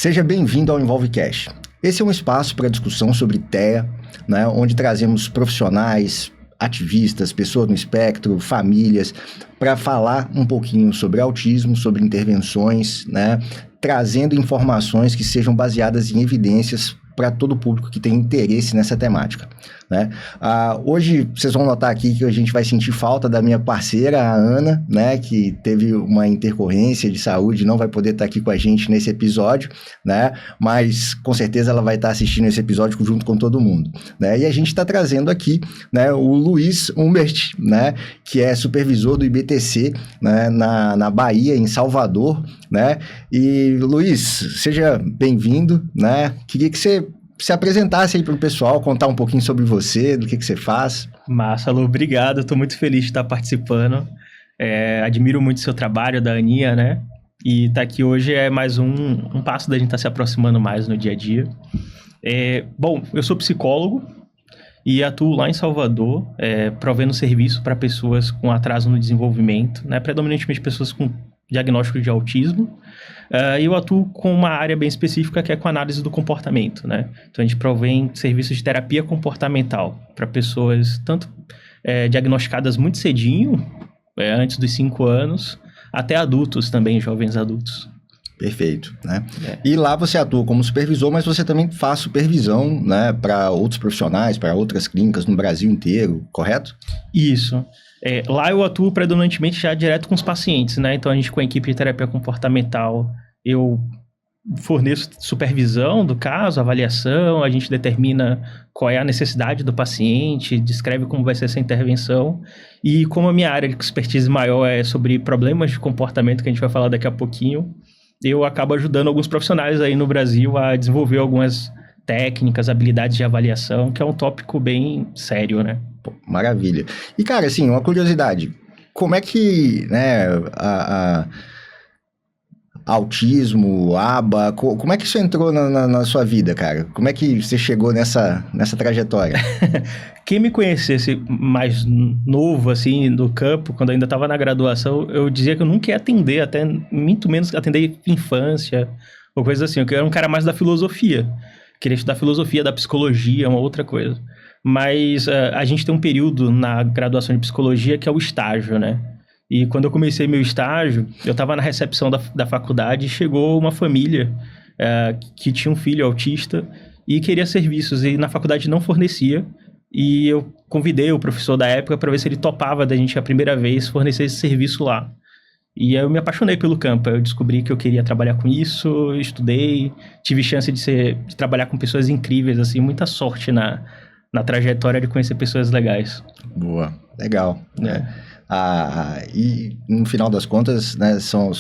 Seja bem-vindo ao EnvolveCast. Esse é um espaço para discussão sobre TEA, né, onde trazemos profissionais, ativistas, pessoas no espectro, famílias, para falar um pouquinho sobre autismo, sobre intervenções, né, trazendo informações que sejam baseadas em evidências para todo o público que tem interesse nessa temática, né? Hoje, vocês vão notar aqui que a gente vai sentir falta da minha parceira, a Ana, né? Que teve uma intercorrência de saúde, não vai poder estar aqui com a gente nesse episódio, né? Mas, com certeza, ela vai estar assistindo esse episódio junto com todo mundo, né? E a gente está trazendo aqui, né, o Luiz Humbert, né? Que é supervisor do IBTC, né, na Bahia, em Salvador, né? E, Luiz, seja bem-vindo, né? Queria que você se apresentasse aí para o pessoal, contar um pouquinho sobre você, do que você faz. Massa, Lu, obrigado. Estou muito feliz de estar participando. Admiro muito o seu trabalho, da Aninha, né? E estar aqui hoje é mais um passo da gente estar se aproximando mais no dia a dia. Bom, eu sou psicólogo e atuo lá em Salvador, provendo serviço para pessoas com atraso no desenvolvimento, né? Predominantemente pessoas com diagnóstico de autismo. E eu atuo com uma área bem específica que é com análise do comportamento, né? Então, a gente provém serviços de terapia comportamental para pessoas tanto diagnosticadas muito cedinho, antes dos 5 anos, até adultos também, jovens adultos. Perfeito, né? E lá você atua como supervisor, mas você também faz supervisão, né, para outros profissionais, para outras clínicas no Brasil inteiro, correto? Isso. Lá eu atuo predominantemente já direto com os pacientes, né? Então, a gente com a equipe de terapia comportamental, eu forneço supervisão do caso, avaliação, a gente determina qual é a necessidade do paciente, descreve como vai ser essa intervenção. E como a minha área de expertise maior é sobre problemas de comportamento, que a gente vai falar daqui a pouquinho, eu acabo ajudando alguns profissionais aí no Brasil a desenvolver algumas técnicas, habilidades de avaliação, que é um tópico bem sério, né? Pô, maravilha. E, cara, assim, uma curiosidade. Como é que, né, autismo, ABA, como é que isso entrou na sua vida, cara? Como é que você chegou nessa trajetória? Quem me conhecesse mais novo, assim, no campo, quando eu ainda estava na graduação, eu dizia que eu nunca ia atender, até muito menos atender infância, ou coisa assim. Eu era um cara mais da filosofia. Queria estudar filosofia, da psicologia, uma outra coisa. Mas a gente tem um período na graduação de psicologia que é o estágio, né? E quando eu comecei meu estágio, eu estava na recepção da faculdade e chegou uma família que tinha um filho autista e queria serviços, e na faculdade não fornecia. E eu convidei o professor da época para ver se ele topava da gente a primeira vez fornecer esse serviço lá. E eu me apaixonei pelo campo, eu descobri que eu queria trabalhar com isso, estudei, tive chance de trabalhar com pessoas incríveis, assim, muita sorte na trajetória de conhecer pessoas legais. Boa, legal, né? E no final das contas, né, são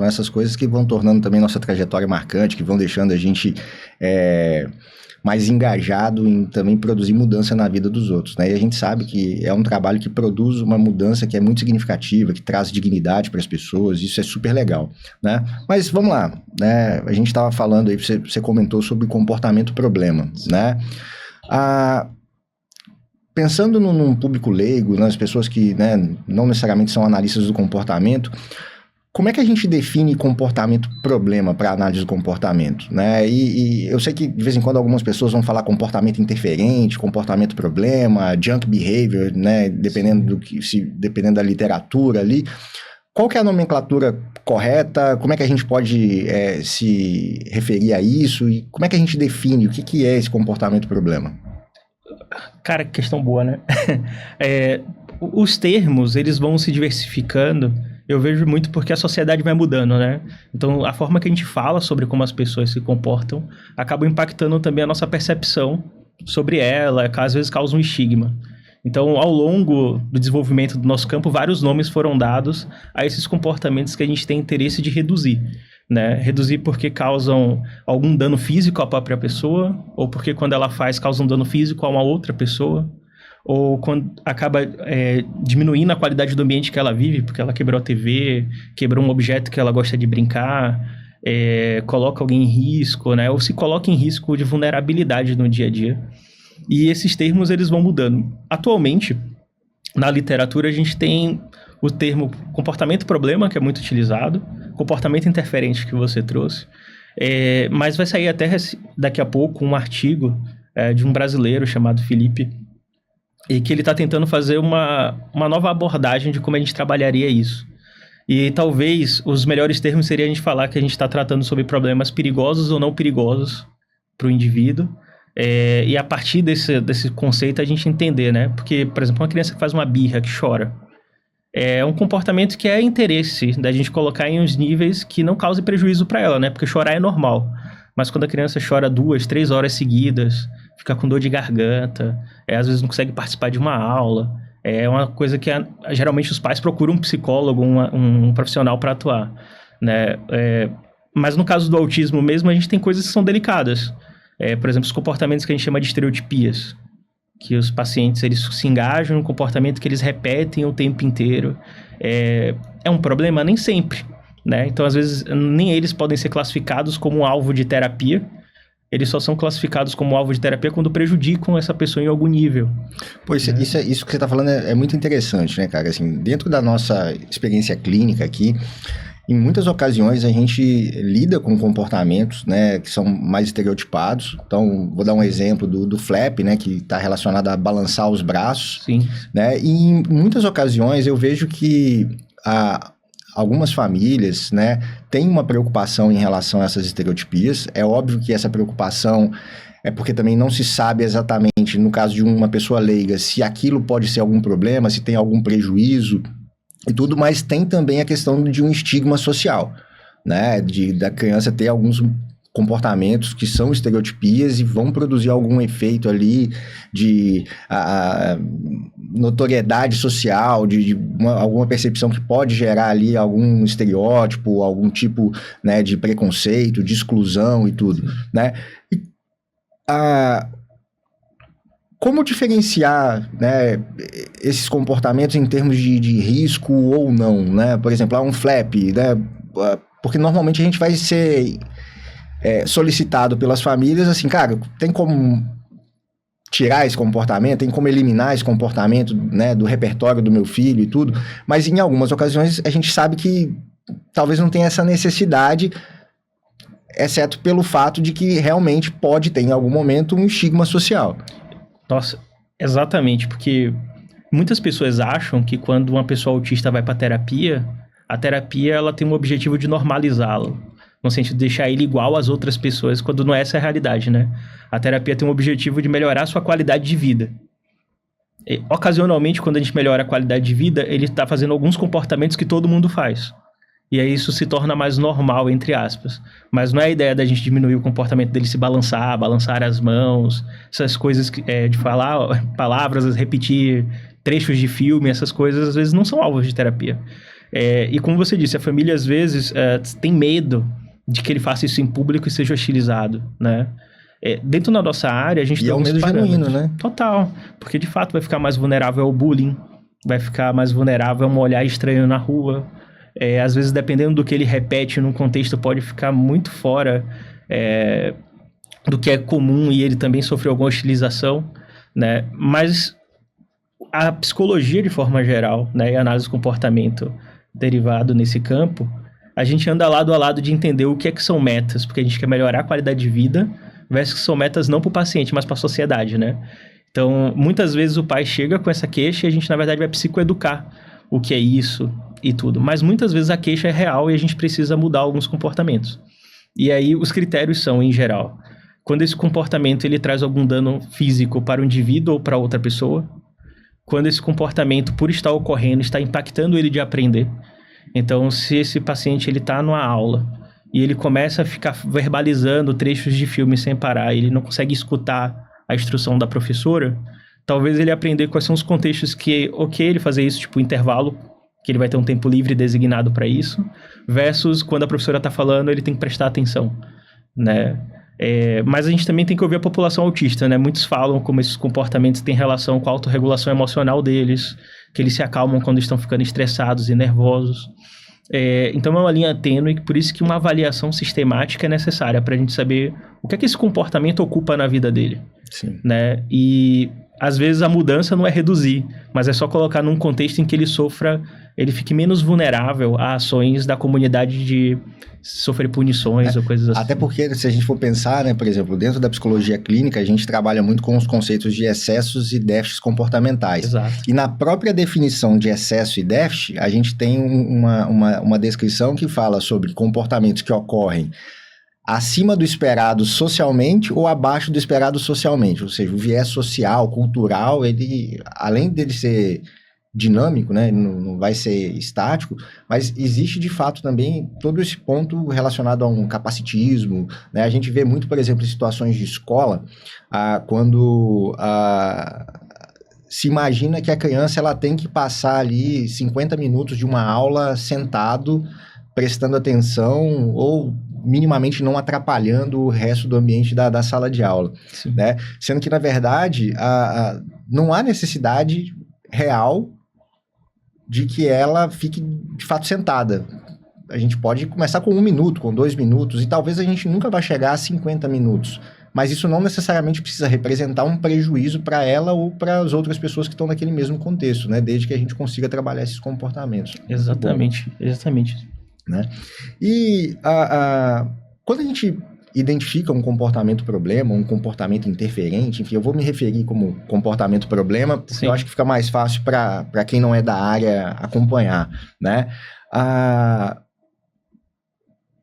essas coisas que vão tornando também nossa trajetória marcante, que vão deixando a gente mais engajado em também produzir mudança na vida dos outros, né? E a gente sabe que é um trabalho que produz uma mudança que é muito significativa, que traz dignidade para as pessoas, isso é super legal, né? Mas vamos lá, né? A gente estava falando aí, você comentou sobre comportamento problema, né? Pensando num público leigo, nas pessoas que, né, não necessariamente são analistas do comportamento, como é que a gente define comportamento problema para análise do comportamento, né? E eu sei que de vez em quando algumas pessoas vão falar comportamento interferente, comportamento problema, junk behavior, né? Dependendo da literatura ali. Qual que é a nomenclatura correta? Como é que a gente pode se referir a isso? E como é que a gente define o que é esse comportamento problema? Cara, que questão boa, né? Os termos, eles vão se diversificando. Eu vejo muito porque a sociedade vai mudando, né? Então, a forma que a gente fala sobre como as pessoas se comportam acaba impactando também a nossa percepção sobre ela, que às vezes causa um estigma. Então, ao longo do desenvolvimento do nosso campo, vários nomes foram dados a esses comportamentos que a gente tem interesse de reduzir, né? Reduzir porque causam algum dano físico à própria pessoa, ou porque quando ela faz, causa um dano físico a uma outra pessoa, ou quando acaba diminuindo a qualidade do ambiente que ela vive, porque ela quebrou a TV, quebrou um objeto que ela gosta de brincar, coloca alguém em risco, né? Ou se coloca em risco de vulnerabilidade no dia a dia. E esses termos, eles vão mudando. Atualmente, na literatura, a gente tem o termo comportamento problema, que é muito utilizado, comportamento interferente que você trouxe. Mas vai sair até daqui a pouco um artigo de um brasileiro chamado Felipe, e que ele está tentando fazer uma nova abordagem de como a gente trabalharia isso. E talvez os melhores termos seria a gente falar que a gente está tratando sobre problemas perigosos ou não perigosos para o indivíduo, e a partir desse conceito a gente entender, né? Porque, por exemplo, uma criança que faz uma birra, que chora, é um comportamento que é interesse da gente colocar em uns níveis que não cause prejuízo para ela, né? Porque chorar é normal. Mas quando a criança chora 2, 3 horas seguidas, fica com dor de garganta, às vezes não consegue participar de uma aula, é uma coisa que geralmente os pais procuram um psicólogo, um profissional para atuar, né? Mas no caso do autismo mesmo, a gente tem coisas que são delicadas. Por exemplo, os comportamentos que a gente chama de estereotipias, que os pacientes eles se engajam no comportamento que eles repetem o tempo inteiro. É um problema? Nem sempre, né? Então, às vezes, nem eles podem ser classificados como alvo de terapia. Eles só são classificados como alvo de terapia quando prejudicam essa pessoa em algum nível. Pois, né? Isso que você está falando é muito interessante, né, cara? Assim, dentro da nossa experiência clínica aqui, em muitas ocasiões a gente lida com comportamentos, né, que são mais estereotipados. Então, vou dar um exemplo do flap, né, que está relacionado a balançar os braços. Sim. Né? E em muitas ocasiões eu vejo que algumas famílias, né, têm uma preocupação em relação a essas estereotipias. É óbvio que essa preocupação é porque também não se sabe exatamente, no caso de uma pessoa leiga, se aquilo pode ser algum problema, se tem algum prejuízo e tudo, mas tem também a questão de um estigma social, né, da criança ter alguns comportamentos que são estereotipias e vão produzir algum efeito ali de notoriedade social, de alguma percepção que pode gerar ali algum estereótipo, algum tipo, né, de preconceito, de exclusão e tudo, né? E, como diferenciar, né, esses comportamentos em termos de risco ou não, né? Por exemplo, um flap, né? Porque normalmente a gente vai ser solicitado pelas famílias, assim, cara, tem como tirar esse comportamento, tem como eliminar esse comportamento, né, do repertório do meu filho e tudo, mas em algumas ocasiões a gente sabe que talvez não tenha essa necessidade, exceto pelo fato de que realmente pode ter em algum momento um estigma social. Nossa, exatamente, porque muitas pessoas acham que quando uma pessoa autista vai para a terapia ela tem um objetivo de normalizá-lo, no sentido de deixar ele igual às outras pessoas, quando não é essa a realidade, né? A terapia tem um objetivo de melhorar a sua qualidade de vida. E, ocasionalmente, quando a gente melhora a qualidade de vida, ele está fazendo alguns comportamentos que todo mundo faz. E aí isso se torna mais normal, entre aspas. Mas não é a ideia da gente diminuir o comportamento dele se balançar as mãos, essas coisas de falar palavras, repetir trechos de filme, essas coisas, às vezes não são alvos de terapia. E como você disse, a família às vezes tem medo de que ele faça isso em público e seja hostilizado, né? Dentro da nossa área, a gente tem alguns parâmetros. Genuíno, né? Total, porque de fato vai ficar mais vulnerável ao bullying, vai ficar mais vulnerável a um olhar estranho na rua. Às vezes, dependendo do que ele repete num contexto, pode ficar muito fora do que é comum e ele também sofreu alguma hostilização, né? Mas a psicologia, de forma geral, né, e a análise do comportamento derivado nesse campo, a gente anda lado a lado de entender o que é que são metas, porque a gente quer melhorar a qualidade de vida, versus que são metas não para o paciente, mas para a sociedade, né? Então, muitas vezes o pai chega com essa queixa e a gente, na verdade, vai psicoeducar o que é isso e tudo. Mas muitas vezes a queixa é real e a gente precisa mudar alguns comportamentos. E aí os critérios são, em geral, quando esse comportamento ele traz algum dano físico para o indivíduo ou para outra pessoa, quando esse comportamento, por estar ocorrendo, está impactando ele de aprender. Então, se esse paciente está numa aula e ele começa a ficar verbalizando trechos de filme sem parar, ele não consegue escutar a instrução da professora, talvez ele aprender quais são os contextos que, ele fazer isso, tipo intervalo, que ele vai ter um tempo livre designado para isso, versus quando a professora está falando, ele tem que prestar atenção, né? Mas a gente também tem que ouvir a população autista, né? Muitos falam como esses comportamentos têm relação com a autorregulação emocional deles, que eles se acalmam quando estão ficando estressados e nervosos. Então é uma linha tênue, por isso que uma avaliação sistemática é necessária para a gente saber o que é que esse comportamento ocupa na vida dele. Sim. Né? E às vezes a mudança não é reduzir, mas é só colocar num contexto em que ele sofra ele fique menos vulnerável a ações da comunidade de sofrer punições ou coisas assim. Até porque, se a gente for pensar, né, por exemplo, dentro da psicologia clínica, a gente trabalha muito com os conceitos de excessos e déficits comportamentais. Exato. E na própria definição de excesso e déficit, a gente tem uma descrição que fala sobre comportamentos que ocorrem acima do esperado socialmente ou abaixo do esperado socialmente. Ou seja, o viés social, cultural, ele, além dele ser dinâmico, né? Não vai ser estático, mas existe de fato também todo esse ponto relacionado a um capacitismo, né? A gente vê muito, por exemplo, em situações de escola, quando se imagina que a criança ela tem que passar ali 50 minutos de uma aula sentado, prestando atenção ou minimamente não atrapalhando o resto do ambiente da sala de aula, né? Sendo que, na verdade, não há necessidade real de que ela fique, de fato, sentada. A gente pode começar com 1 minuto, com 2 minutos, e talvez a gente nunca vai chegar a 50 minutos. Mas isso não necessariamente precisa representar um prejuízo para ela ou para as outras pessoas que estão naquele mesmo contexto, né? Desde que a gente consiga trabalhar esses comportamentos. Exatamente, exatamente. Né? E quando a gente identifica um comportamento problema, um comportamento interferente, enfim, eu vou me referir como comportamento problema, porque Sim. eu acho que fica mais fácil para quem não é da área acompanhar, né?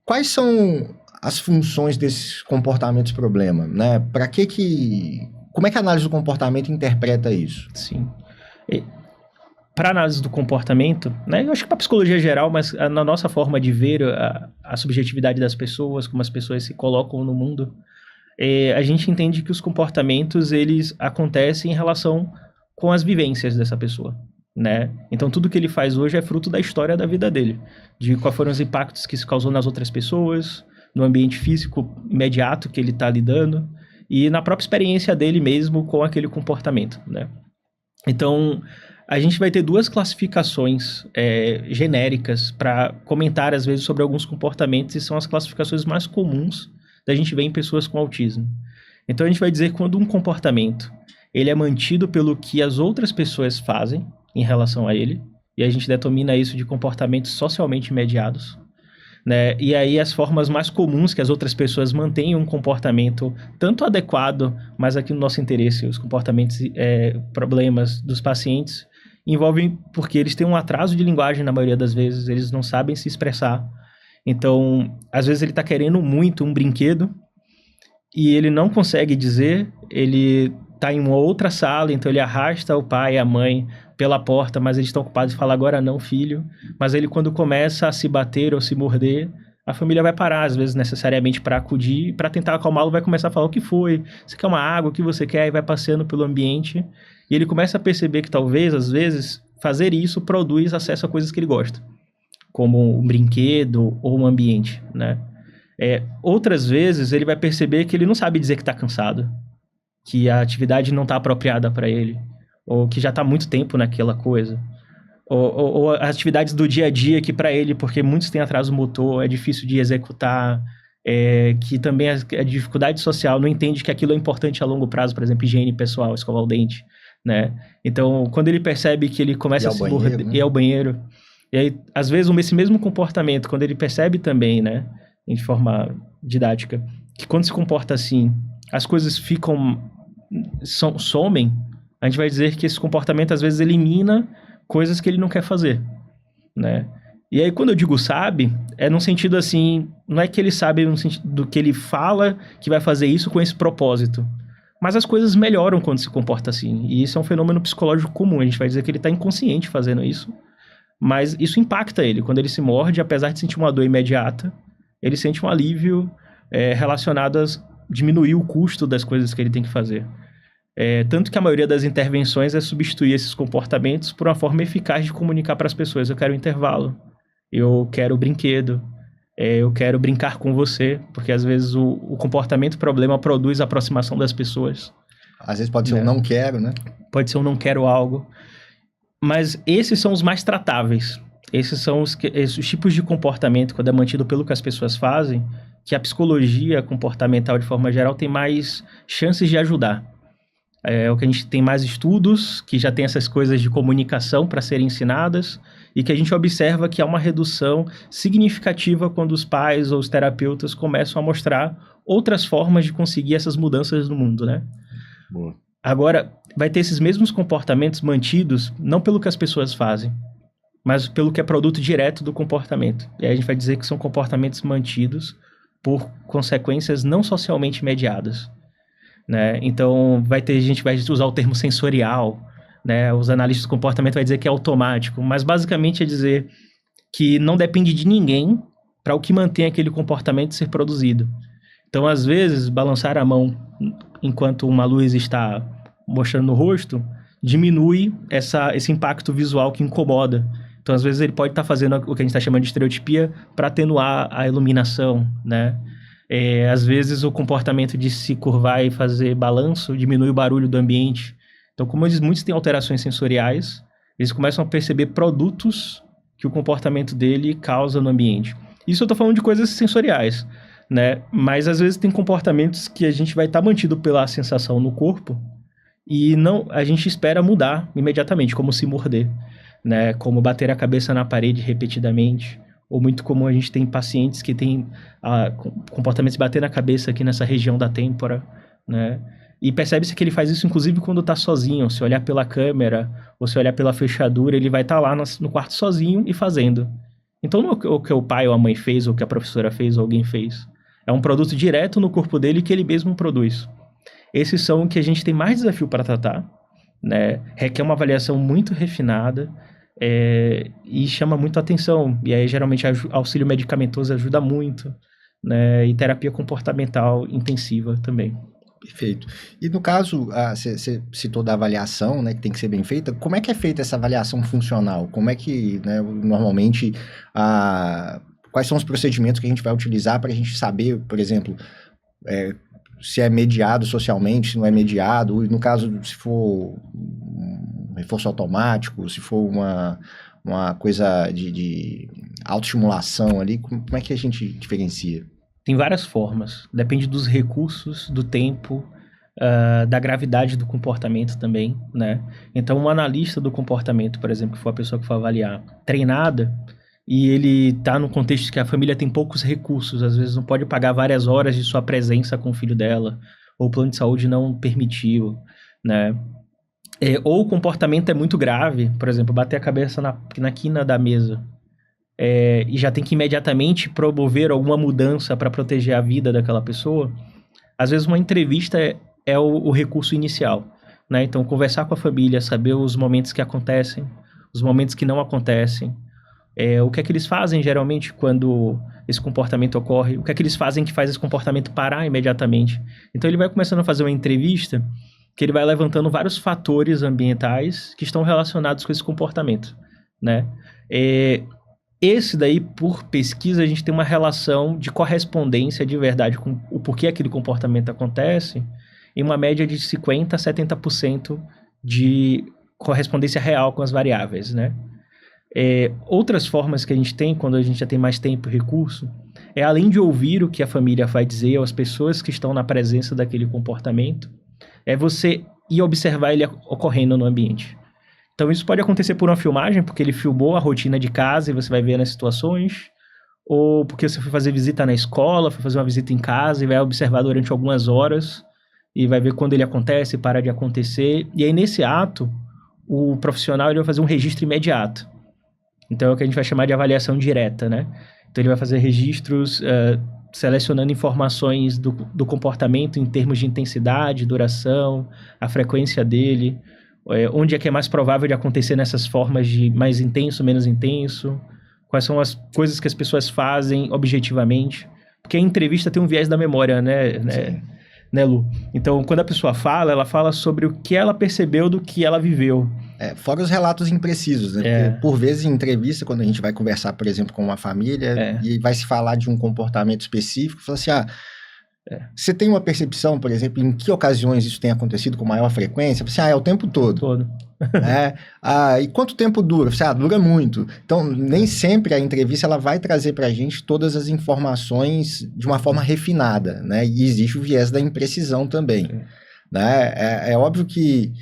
Quais são as funções desses comportamentos problema, né? Como é que a análise do comportamento interpreta isso? Sim. Para análise do comportamento, né, eu acho que para psicologia geral, mas na nossa forma de ver a subjetividade das pessoas, como as pessoas se colocam no mundo, a gente entende que os comportamentos, eles acontecem em relação com as vivências dessa pessoa, né? Então, tudo que ele faz hoje é fruto da história da vida dele, de quais foram os impactos que isso causou nas outras pessoas, no ambiente físico imediato que ele está lidando, e na própria experiência dele mesmo com aquele comportamento, né? Então, a gente vai ter 2 classificações genéricas para comentar, às vezes, sobre alguns comportamentos, e são as classificações mais comuns da gente ver em pessoas com autismo. Então, a gente vai dizer que quando um comportamento ele é mantido pelo que as outras pessoas fazem em relação a ele, e a gente determina isso de comportamentos socialmente mediados, né? E aí as formas mais comuns que as outras pessoas mantêm um comportamento tanto adequado, mas aqui no nosso interesse, os comportamentos, problemas dos pacientes, envolvem porque eles têm um atraso de linguagem na maioria das vezes, eles não sabem se expressar. Então, às vezes ele está querendo muito um brinquedo e ele não consegue dizer, ele está em uma outra sala, então ele arrasta o pai e a mãe pela porta, mas eles estão ocupados e falam, agora não, filho. Mas ele, quando começa a se bater ou se morder, a família vai parar, às vezes, necessariamente para acudir, para tentar acalmá-lo, vai começar a falar o que foi, você quer uma água, o que você quer, e vai passeando pelo ambiente. E ele começa a perceber que talvez, às vezes, fazer isso produz acesso a coisas que ele gosta, como um brinquedo ou um ambiente, né? Outras vezes, ele vai perceber que ele não sabe dizer que está cansado, que a atividade não está apropriada para ele, ou que já está há muito tempo naquela coisa, ou as atividades do dia a dia que para ele, porque muitos têm atraso motor, é difícil de executar, que também a dificuldade social não entende que aquilo é importante a longo prazo, por exemplo, higiene pessoal, escovar o dente, né? Então, quando ele percebe que ele começa a se morder, ir ao banheiro, e aí, às vezes, esse mesmo comportamento, quando ele percebe também, né, de forma didática, que quando se comporta assim, as coisas somem, a gente vai dizer que esse comportamento, às vezes, elimina coisas que ele não quer fazer, né? E aí, quando eu digo sabe, é num sentido assim, não é que ele sabe no sentido do que ele fala que vai fazer isso com esse propósito, mas as coisas melhoram quando se comporta assim, e isso é um fenômeno psicológico comum, a gente vai dizer que ele está inconsciente fazendo isso, mas isso impacta ele, quando ele se morde, apesar de sentir uma dor imediata, ele sente um alívio relacionado a diminuir o custo das coisas que ele tem que fazer. Tanto que a maioria das intervenções é substituir esses comportamentos por uma forma eficaz de comunicar para as pessoas, eu quero um intervalo, eu quero brinquedo, eu quero brincar com você, porque às vezes o comportamento problema produz a aproximação das pessoas. Às vezes pode ser um não quero, né? Pode ser um não quero algo. Mas esses são os mais tratáveis. Esses são os tipos de comportamento, quando é mantido pelo que as pessoas fazem, que a psicologia comportamental, de forma geral, tem mais chances de ajudar. É o que a gente tem mais estudos, que já tem essas coisas de comunicação para serem ensinadas, e que a gente observa que há uma redução significativa quando os pais ou os terapeutas começam a mostrar outras formas de conseguir essas mudanças no mundo, né? Boa. Agora, vai ter esses mesmos comportamentos mantidos, não pelo que as pessoas fazem, mas pelo que é produto direto do comportamento. E aí a gente vai dizer que são comportamentos mantidos por consequências não socialmente mediadas, né? Então, a gente vai usar o termo sensorial, né? Os analistas do comportamento vai dizer que é automático, mas basicamente é dizer que não depende de ninguém para o que mantém aquele comportamento ser produzido. Então, às vezes, balançar a mão enquanto uma luz está mostrando no rosto diminui esse impacto visual que incomoda. Então, às vezes, ele pode estar fazendo o que a gente está chamando de estereotipia para atenuar a iluminação, né? Às vezes, o comportamento de se curvar e fazer balanço diminui o barulho do ambiente. Então, como muitos têm alterações sensoriais, eles começam a perceber produtos que o comportamento dele causa no ambiente. Isso eu estou falando de coisas sensoriais, né? Mas, às vezes, tem comportamentos que a gente vai estar mantido pela sensação no corpo e a gente espera mudar imediatamente, como se morder, né? Como bater a cabeça na parede repetidamente, ou muito comum a gente tem pacientes que têm comportamentos de bater na cabeça aqui nessa região da têmpora, né? E percebe-se que ele faz isso inclusive quando está sozinho. Se olhar pela câmera ou se olhar pela fechadura, ele vai estar lá no quarto sozinho e fazendo. Então não é o que o pai ou a mãe fez, ou o que a professora fez, ou alguém fez. É um produto direto no corpo dele que ele mesmo produz. Esses são o que a gente tem mais desafio para tratar, né? Requer uma avaliação muito refinada e chama muito atenção. E aí, geralmente, auxílio medicamentoso ajuda muito, né? E terapia comportamental intensiva também. Perfeito. E no caso, você citou da avaliação, né, que tem que ser bem feita. Como é que é feita essa avaliação funcional? Como é que, né, normalmente, quais são os procedimentos que a gente vai utilizar para a gente saber, por exemplo, se é mediado socialmente, se não é mediado, no caso, se for um reforço automático, se for uma coisa de autoestimulação ali, como é que a gente diferencia? Tem várias formas, depende dos recursos, do tempo, da gravidade do comportamento também, né? Então, um analista do comportamento, por exemplo, que for a pessoa que for avaliar, treinada, e ele está num contexto que a família tem poucos recursos, às vezes não pode pagar várias horas de sua presença com o filho dela, ou o plano de saúde não permitiu, né? Ou o comportamento é muito grave, por exemplo, bater a cabeça na quina da mesa, e já tem que imediatamente promover alguma mudança para proteger a vida daquela pessoa. Às vezes uma entrevista é o recurso inicial, né? Então, conversar com a família, saber os momentos que acontecem, os momentos que não acontecem, o que é que eles fazem geralmente quando esse comportamento ocorre, o que é que eles fazem que faz esse comportamento parar imediatamente. Então ele vai começando a fazer uma entrevista que ele vai levantando vários fatores ambientais que estão relacionados com esse comportamento, né? Esse daí, por pesquisa, a gente tem uma relação de correspondência de verdade com o porquê aquele comportamento acontece, em uma média de 50% a 70% de correspondência real com as variáveis, né? Outras formas que a gente tem, quando a gente já tem mais tempo e recurso, além de ouvir o que a família vai dizer, ou as pessoas que estão na presença daquele comportamento, você ir observar ele ocorrendo no ambiente. Então isso pode acontecer por uma filmagem, porque ele filmou a rotina de casa e você vai ver nas situações, ou porque você foi fazer visita na escola, foi fazer uma visita em casa e vai observar durante algumas horas e vai ver quando ele acontece, para de acontecer. E aí nesse ato, o profissional ele vai fazer um registro imediato. Então é o que a gente vai chamar de avaliação direta, né? Então ele vai fazer registros selecionando informações do comportamento em termos de intensidade, duração, a frequência dele, onde é que é mais provável de acontecer nessas formas de mais intenso, menos intenso, quais são as coisas que as pessoas fazem objetivamente, porque a entrevista tem um viés da memória, né, Lu? Então, quando a pessoa fala, ela fala sobre o que ela percebeu do que ela viveu. Fora os relatos imprecisos, né? Porque, por vezes, em entrevista, quando a gente vai conversar, por exemplo, com uma família, e vai se falar de um comportamento específico, fala assim, você tem uma percepção, por exemplo, em que ocasiões isso tem acontecido com maior frequência? Você, é o tempo todo. E quanto tempo dura? Você, dura muito. Então, nem sempre a entrevista ela vai trazer para a gente todas as informações de uma forma refinada, né? E existe o viés da imprecisão também. né? É óbvio que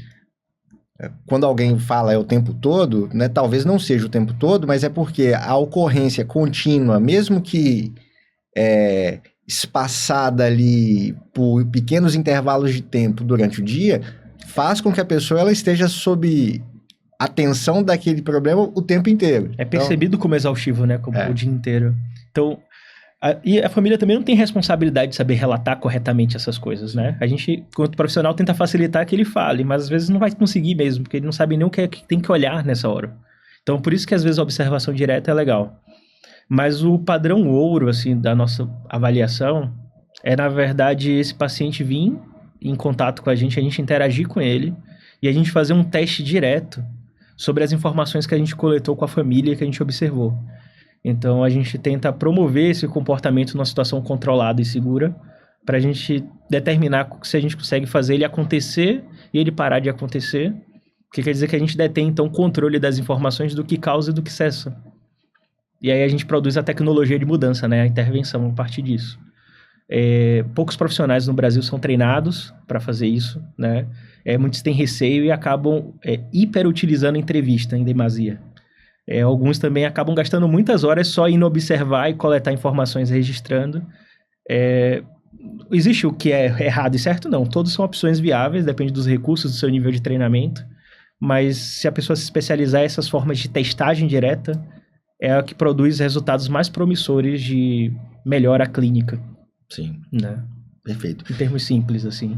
quando alguém fala o tempo todo, né, talvez não seja o tempo todo, mas é porque a ocorrência contínua, mesmo que espaçada ali por pequenos intervalos de tempo durante o dia, faz com que a pessoa ela esteja sob atenção daquele problema o tempo inteiro. É percebido como exaustivo, né? Como o dia inteiro. Então, e a família também não tem responsabilidade de saber relatar corretamente essas coisas, né? A gente, quanto profissional, tenta facilitar que ele fale, mas às vezes não vai conseguir mesmo, porque ele não sabe nem o que é que tem que olhar nessa hora. Então, por isso que às vezes a observação direta é legal. Mas o padrão ouro, assim, da nossa avaliação é, na verdade, esse paciente vir em contato com a gente interagir com ele e a gente fazer um teste direto sobre as informações que a gente coletou com a família e que a gente observou. Então, a gente tenta promover esse comportamento numa situação controlada e segura para a gente determinar se a gente consegue fazer ele acontecer e ele parar de acontecer, que quer dizer que a gente detém, então, controle das informações do que causa e do que cessa. E aí a gente produz a tecnologia de mudança, né? A intervenção a partir disso. Poucos profissionais no Brasil são treinados para fazer isso, né? Muitos têm receio e acabam hiperutilizando a entrevista em demasia. Alguns também acabam gastando muitas horas só indo observar e coletar informações registrando. Existe o que é errado e certo? Não. Todos são opções viáveis, depende dos recursos, do seu nível de treinamento. Mas se a pessoa se especializar em essas formas de testagem direta, é a que produz resultados mais promissores de melhora clínica. Sim. Né? Perfeito. Em termos simples, assim.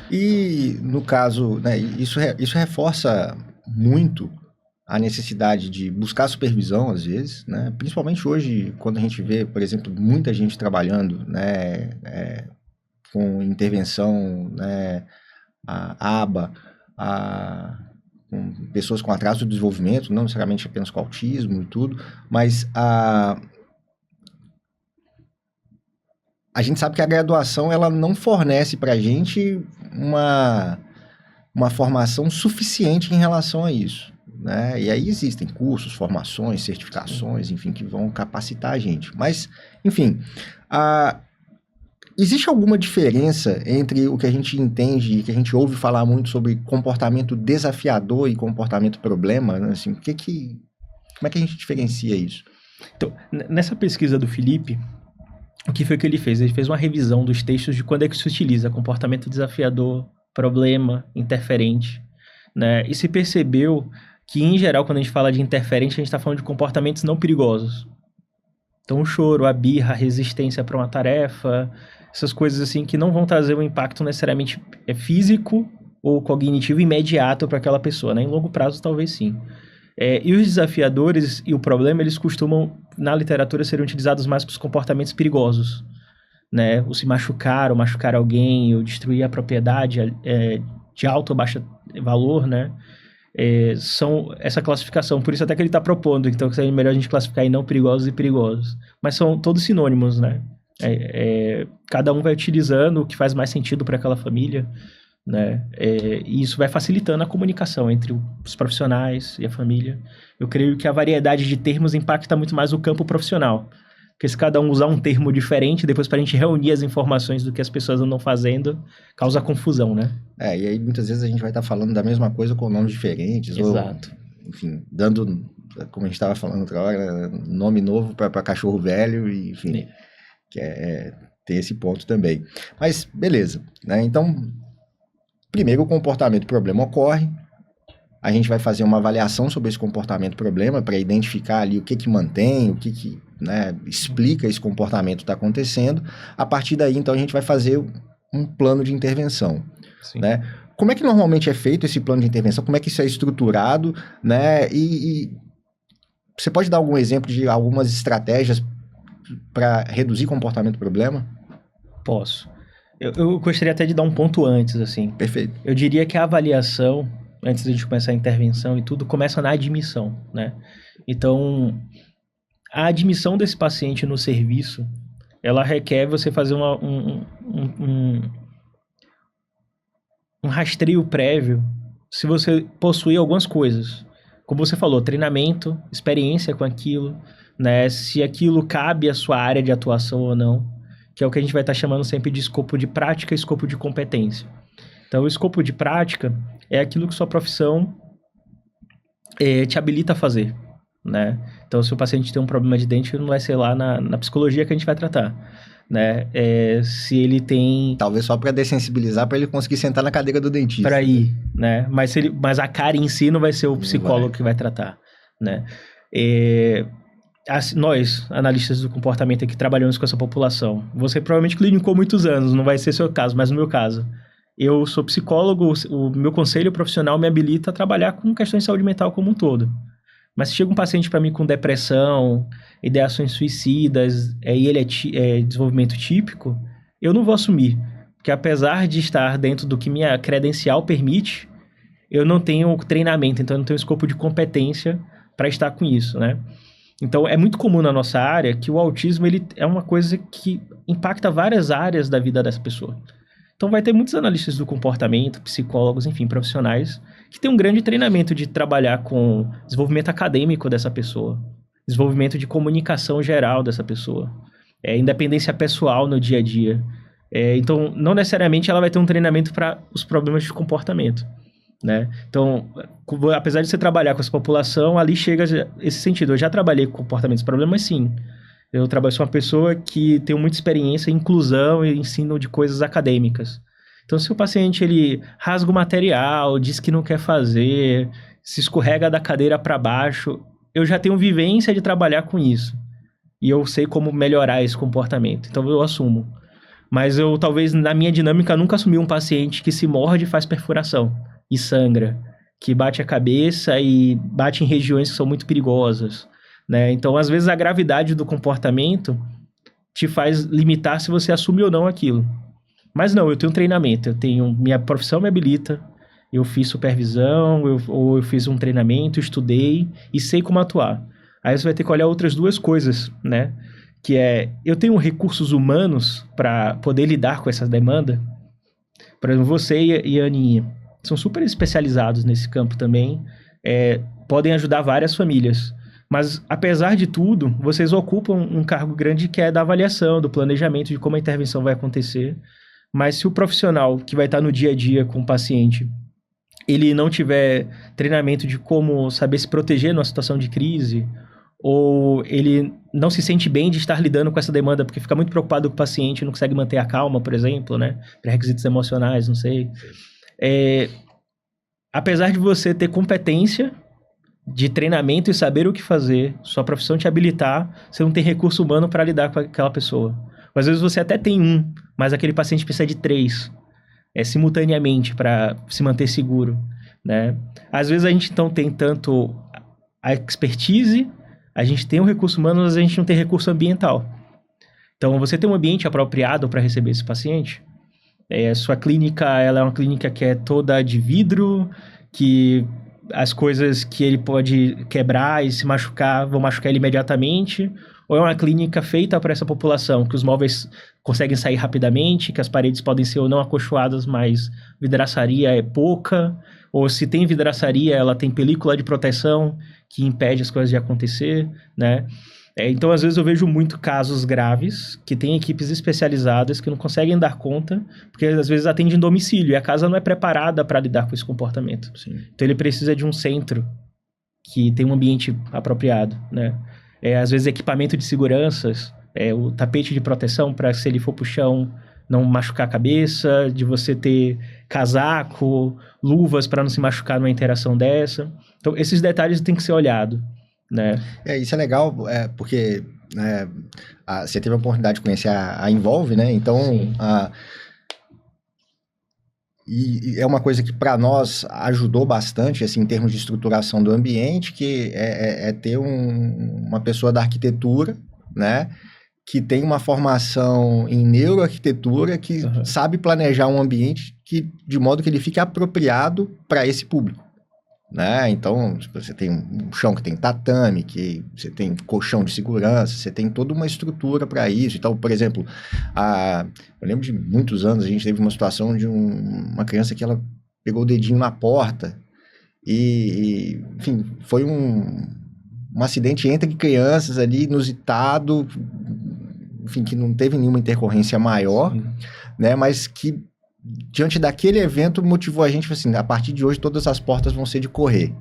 E, no caso, né, isso reforça muito a necessidade de buscar supervisão, às vezes, né? Principalmente hoje, quando a gente vê, por exemplo, muita gente trabalhando, né, com intervenção, né, a ABA, com pessoas com atraso do desenvolvimento, não necessariamente apenas com autismo e tudo, mas a gente sabe que a graduação ela não fornece para a gente uma formação suficiente em relação a isso, né? E aí existem cursos, formações, certificações, enfim, que vão capacitar a gente. Mas, enfim, existe alguma diferença entre o que a gente entende e que a gente ouve falar muito sobre comportamento desafiador e comportamento problema, né? Assim, como é que a gente diferencia isso? Então, nessa pesquisa do Felipe, o que foi que ele fez? Ele fez uma revisão dos textos de quando é que se utiliza comportamento desafiador, problema, interferente, né? E se percebeu que, em geral, quando a gente fala de interferente, a gente está falando de comportamentos não perigosos. Então, o choro, a birra, a resistência para uma tarefa, essas coisas assim que não vão trazer um impacto necessariamente físico ou cognitivo imediato para aquela pessoa, né? Em longo prazo, talvez sim. E os desafiadores e o problema, eles costumam, na literatura, serem utilizados mais para os comportamentos perigosos, né? O se machucar, ou machucar alguém, ou destruir a propriedade de alto ou baixo valor, né? São essa classificação. Por isso até que ele está propondo, então, que seria melhor a gente classificar em não perigosos e perigosos. Mas são todos sinônimos, né? Cada um vai utilizando o que faz mais sentido para aquela família, né? E isso vai facilitando a comunicação entre os profissionais e a família. Eu creio que a variedade de termos impacta muito mais o campo profissional. Porque se cada um usar um termo diferente, depois para a gente reunir as informações do que as pessoas andam fazendo, causa confusão, né? E aí muitas vezes a gente vai estar falando da mesma coisa com nomes diferentes. Exato. Ou, enfim, dando, como a gente estava falando outra hora, nome novo para cachorro velho, e, enfim, que tem esse ponto também. Mas, beleza, né? Então, primeiro o comportamento problema ocorre, a gente vai fazer uma avaliação sobre esse comportamento problema para identificar ali o que mantém, o que né, explica esse comportamento está acontecendo. A partir daí, então, a gente vai fazer um plano de intervenção. Né? Como é que normalmente é feito esse plano de intervenção? Como é que isso é estruturado? Né? E você pode dar algum exemplo de algumas estratégias para reduzir comportamento problema? Posso. Eu gostaria até de dar um ponto antes, assim. Perfeito. Eu diria que a avaliação, antes de a gente começar a intervenção e tudo, começa na admissão, né? Então, a admissão desse paciente no serviço, ela requer você fazer um rastreio prévio se você possuir algumas coisas. Como você falou, treinamento, experiência com aquilo, né? Se aquilo cabe à sua área de atuação ou não, que é o que a gente vai estar chamando sempre de escopo de prática e escopo de competência. Então, o escopo de prática é aquilo que sua profissão te habilita a fazer, né? Então, se o paciente tem um problema de dente, não vai ser lá na psicologia que a gente vai tratar, né? Se ele tem... Talvez só para dessensibilizar, para ele conseguir sentar na cadeira do dentista. Para ir, né? Mas a cárie em si não vai ser o psicólogo que vai tratar, né? Nós, analistas do comportamento aqui, trabalhamos com essa população. Você provavelmente clinicou muitos anos, não vai ser seu caso, mas no meu caso, eu sou psicólogo, o meu conselho profissional me habilita a trabalhar com questões de saúde mental como um todo. Mas se chega um paciente para mim com depressão, ideações suicidas, e ele é desenvolvimento típico, eu não vou assumir. Porque apesar de estar dentro do que minha credencial permite, eu não tenho treinamento, então eu não tenho escopo de competência para estar com isso, né? Então, é muito comum na nossa área que o autismo ele é uma coisa que impacta várias áreas da vida dessa pessoa. Então, vai ter muitos analistas do comportamento, psicólogos, enfim, profissionais, que têm um grande treinamento de trabalhar com desenvolvimento acadêmico dessa pessoa, desenvolvimento de comunicação geral dessa pessoa, independência pessoal no dia a dia. Então, não necessariamente ela vai ter um treinamento para os problemas de comportamento, né? Então, apesar de você trabalhar com essa população, ali chega esse sentido. Eu já trabalhei com comportamentos, problemas sim. Eu sou uma pessoa que tem muita experiência em inclusão e ensino de coisas acadêmicas. Então, se o paciente ele rasga o material, diz que não quer fazer, se escorrega da cadeira para baixo, eu já tenho vivência de trabalhar com isso. E eu sei como melhorar esse comportamento. Então, eu assumo. Mas eu, talvez, na minha dinâmica, nunca assumi um paciente que se morde e faz perfuração e sangra, que bate a cabeça e bate em regiões que são muito perigosas, né? Então, às vezes, a gravidade do comportamento te faz limitar se você assume ou não aquilo. Mas não, eu tenho um treinamento, minha profissão me habilita, eu fiz supervisão, eu fiz um treinamento, estudei e sei como atuar. Aí você vai ter que olhar outras duas coisas, né? Que eu tenho recursos humanos para poder lidar com essa demanda. Por exemplo, você e a Aninha são super especializados nesse campo também, podem ajudar várias famílias. Mas, apesar de tudo, vocês ocupam um cargo grande que é da avaliação, do planejamento, de como a intervenção vai acontecer. Mas se o profissional que vai estar no dia a dia com o paciente, ele não tiver treinamento de como saber se proteger numa situação de crise, ou ele não se sente bem de estar lidando com essa demanda porque fica muito preocupado com o paciente e não consegue manter a calma, por exemplo, né? Pré-requisitos emocionais, não sei. Apesar de você ter competência de treinamento e saber o que fazer, sua profissão te habilitar, você não tem recurso humano para lidar com aquela pessoa. Às vezes você até tem mas aquele paciente precisa de 3, simultaneamente para se manter seguro, né? Às vezes a gente então tem tanto a expertise, a gente tem o recurso humano, mas a gente não tem recurso ambiental. Então, você tem um ambiente apropriado para receber esse paciente. Sua clínica, ela é uma clínica que é toda de vidro, que as coisas que ele pode quebrar e se machucar, vão machucar ele imediatamente, ou é uma clínica feita para essa população, que os móveis conseguem sair rapidamente, que as paredes podem ser ou não acolchoadas, mas vidraçaria é pouca, ou se tem vidraçaria, ela tem película de proteção que impede as coisas de acontecer, né? Então, às vezes, eu vejo muito casos graves, que tem equipes especializadas que não conseguem dar conta, porque às vezes atende em domicílio, e a casa não é preparada para lidar com esse comportamento. Sim. Então, ele precisa de um centro que tem um ambiente apropriado, né? Às vezes, equipamento de seguranças, o tapete de proteção para, se ele for pro chão, não machucar a cabeça, de você ter casaco, luvas para não se machucar numa interação dessa. Então, esses detalhes têm que ser olhados, né? Isso é legal, porque você teve a oportunidade de conhecer a Involve, né? Então, e é uma coisa que para nós ajudou bastante, assim, em termos de estruturação do ambiente, que é ter uma pessoa da arquitetura, né? Que tem uma formação em neuroarquitetura, que sabe planejar um ambiente de modo que ele fique apropriado para esse público, né? Então, você tem um chão que tem tatame, que você tem colchão de segurança, você tem toda uma estrutura para isso. Então, por exemplo, eu lembro de muitos anos, a gente teve uma situação de uma criança que ela pegou o dedinho na porta e enfim, foi um acidente entre crianças ali, inusitado, enfim, que não teve nenhuma intercorrência maior, né? Mas que diante daquele evento, motivou a gente, assim, a partir de hoje todas as portas vão ser de correr,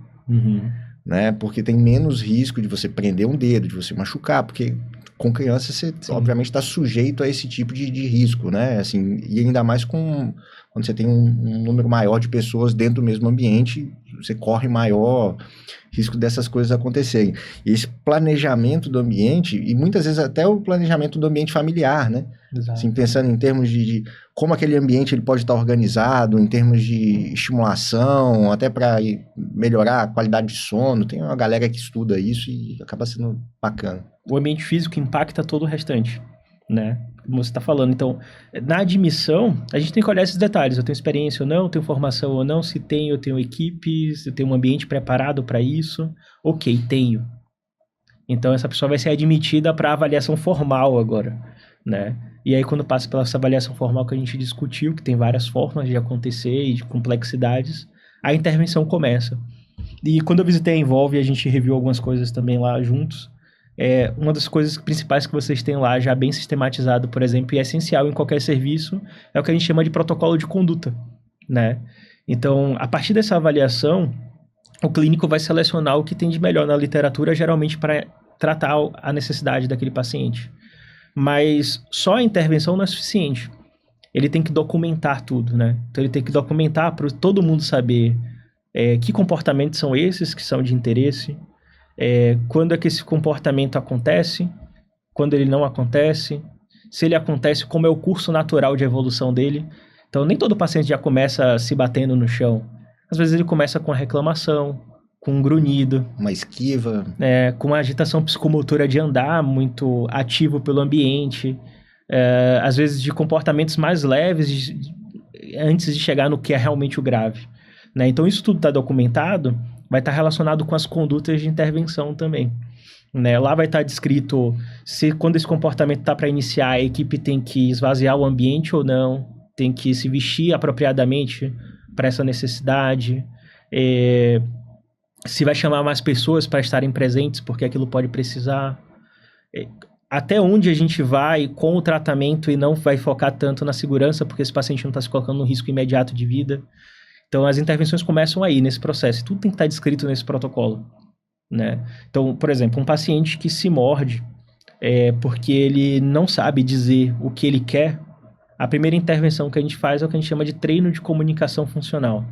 né? Porque tem menos risco de você prender um dedo, de você machucar, porque com criança você, obviamente, está sujeito a esse tipo de risco, né? Assim, e ainda mais quando você tem um número maior de pessoas dentro do mesmo ambiente, você corre maior risco dessas coisas acontecerem. E esse planejamento do ambiente, e muitas vezes até o planejamento do ambiente familiar, né? Exato. Assim, pensando em termos de como aquele ambiente ele pode estar organizado, em termos de estimulação, até para melhorar a qualidade de sono. Tem uma galera que estuda isso e acaba sendo bacana. O ambiente físico impacta todo o restante, né? Como você está falando. Então, na admissão, a gente tem que olhar esses detalhes. Eu tenho experiência ou não, tenho formação ou não, se tenho, eu tenho equipe, se eu tenho um ambiente preparado para isso. Ok, tenho. Então, essa pessoa vai ser admitida para avaliação formal agora, né? E aí, quando passa pela essa avaliação formal que a gente discutiu, que tem várias formas de acontecer e de complexidades, a intervenção começa. E quando eu visitei a Envolve, a gente reviu algumas coisas também lá juntos. Uma das coisas principais que vocês têm lá, já bem sistematizado, por exemplo, e é essencial em qualquer serviço, é o que a gente chama de protocolo de conduta, né? Então, a partir dessa avaliação, o clínico vai selecionar o que tem de melhor na literatura, geralmente para tratar a necessidade daquele paciente. Mas só a intervenção não é suficiente. Ele tem que documentar tudo, né? Então, ele tem que documentar para todo mundo saber que comportamentos são esses que são de interesse, quando é que esse comportamento acontece, quando ele não acontece, se ele acontece, como é o curso natural de evolução dele. Então, nem todo paciente já começa se batendo no chão. Às vezes ele começa com a reclamação, com um grunhido. Uma esquiva. Com uma agitação psicomotora de andar muito ativo pelo ambiente. Às vezes de comportamentos mais leves antes de chegar no que é realmente o grave. Né? Então, isso tudo está documentado, vai estar relacionado com as condutas de intervenção também. Né? Lá vai estar descrito se quando esse comportamento está para iniciar, a equipe tem que esvaziar o ambiente ou não, tem que se vestir apropriadamente para essa necessidade, se vai chamar mais pessoas para estarem presentes, porque aquilo pode precisar. Até onde a gente vai com o tratamento e não vai focar tanto na segurança, porque esse paciente não está se colocando no risco imediato de vida. Então, as intervenções começam aí, nesse processo. Tudo tem que estar descrito nesse protocolo, né? Então, por exemplo, um paciente que se morde porque ele não sabe dizer o que ele quer, a primeira intervenção que a gente faz é o que a gente chama de treino de comunicação funcional.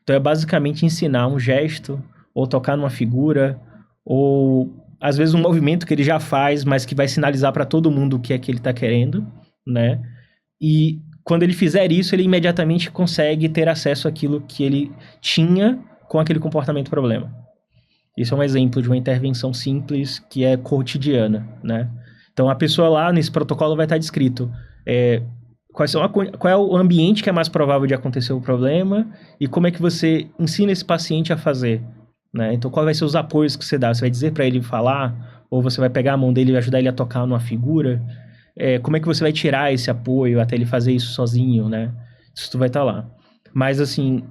Então, é basicamente ensinar um gesto, ou tocar numa figura, ou, às vezes, um movimento que ele já faz, mas que vai sinalizar para todo mundo o que é que ele está querendo, né? E quando ele fizer isso, ele imediatamente consegue ter acesso àquilo que ele tinha com aquele comportamento problema. Isso é um exemplo de uma intervenção simples que é cotidiana, né? Então, a pessoa lá nesse protocolo vai estar descrito qual é o ambiente que é mais provável de acontecer o problema e como é que você ensina esse paciente a fazer, né? Então, qual vai ser os apoios que você dá? Você vai dizer para ele falar? Ou você vai pegar a mão dele e ajudar ele a tocar numa figura? Como é que você vai tirar esse apoio até ele fazer isso sozinho, né? Isso tudo vai estar lá. Mas, assim,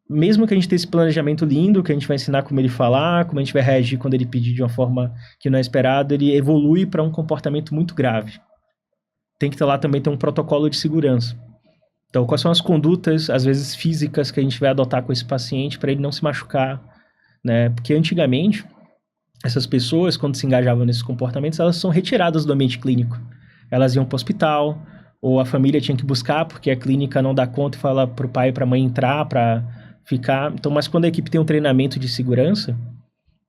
mesmo que a gente tenha esse planejamento lindo, que a gente vai ensinar como ele falar, como a gente vai reagir quando ele pedir de uma forma que não é esperada, ele evolui para um comportamento muito grave. Tem que ter lá também ter um protocolo de segurança. Então, quais são as condutas, às vezes físicas, que a gente vai adotar com esse paciente para ele não se machucar, né? Porque antigamente, essas pessoas, quando se engajavam nesses comportamentos, elas são retiradas do ambiente clínico. Elas iam para o hospital, ou a família tinha que buscar, porque a clínica não dá conta e fala para o pai e para a mãe entrar, para ficar. Então, mas quando a equipe tem um treinamento de segurança,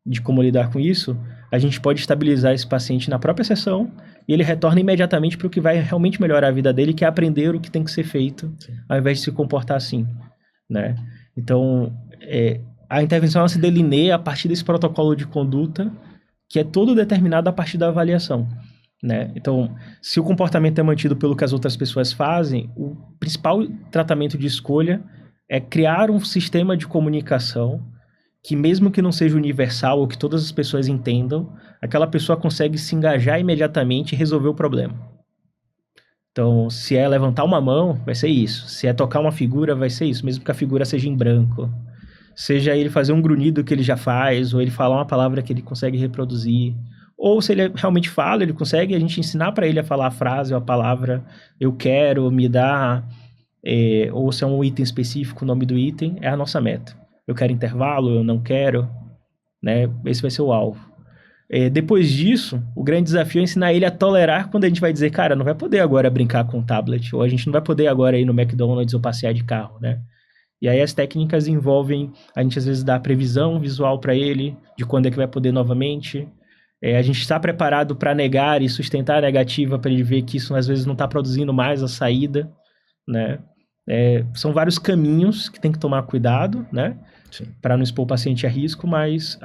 de como lidar com isso, a gente pode estabilizar esse paciente na própria sessão e ele retorna imediatamente para o que vai realmente melhorar a vida dele, que é aprender o que tem que ser feito, ao invés de se comportar assim, né? Então, a intervenção ela se delineia a partir desse protocolo de conduta, que é todo determinado a partir da avaliação, né? Então, se o comportamento é mantido pelo que as outras pessoas fazem, o principal tratamento de escolha é criar um sistema de comunicação que, mesmo que não seja universal ou que todas as pessoas entendam, aquela pessoa consegue se engajar imediatamente e resolver o problema. Então, se é levantar uma mão, vai ser isso. Se é tocar uma figura, vai ser isso, mesmo que a figura seja em branco. Seja ele fazer um grunhido que ele já faz, ou ele falar uma palavra que ele consegue reproduzir. Ou se ele realmente fala, ele consegue a gente ensinar para ele a falar a frase ou a palavra, eu quero, me dá. ou se é um item específico, o nome do item, é a nossa meta. Eu quero intervalo, eu não quero, né? Esse vai ser o alvo. Depois disso, o grande desafio é ensinar ele a tolerar quando a gente vai dizer, cara, não vai poder agora brincar com o tablet, ou a gente não vai poder agora ir no McDonald's ou passear de carro, né? E aí as técnicas envolvem, a gente às vezes dá a previsão visual para ele, de quando é que vai poder novamente. A gente está preparado para negar e sustentar a negativa para ele ver que isso às vezes não está produzindo mais a saída, né? São vários caminhos que tem que tomar cuidado, né? Para não expor o paciente a risco, mas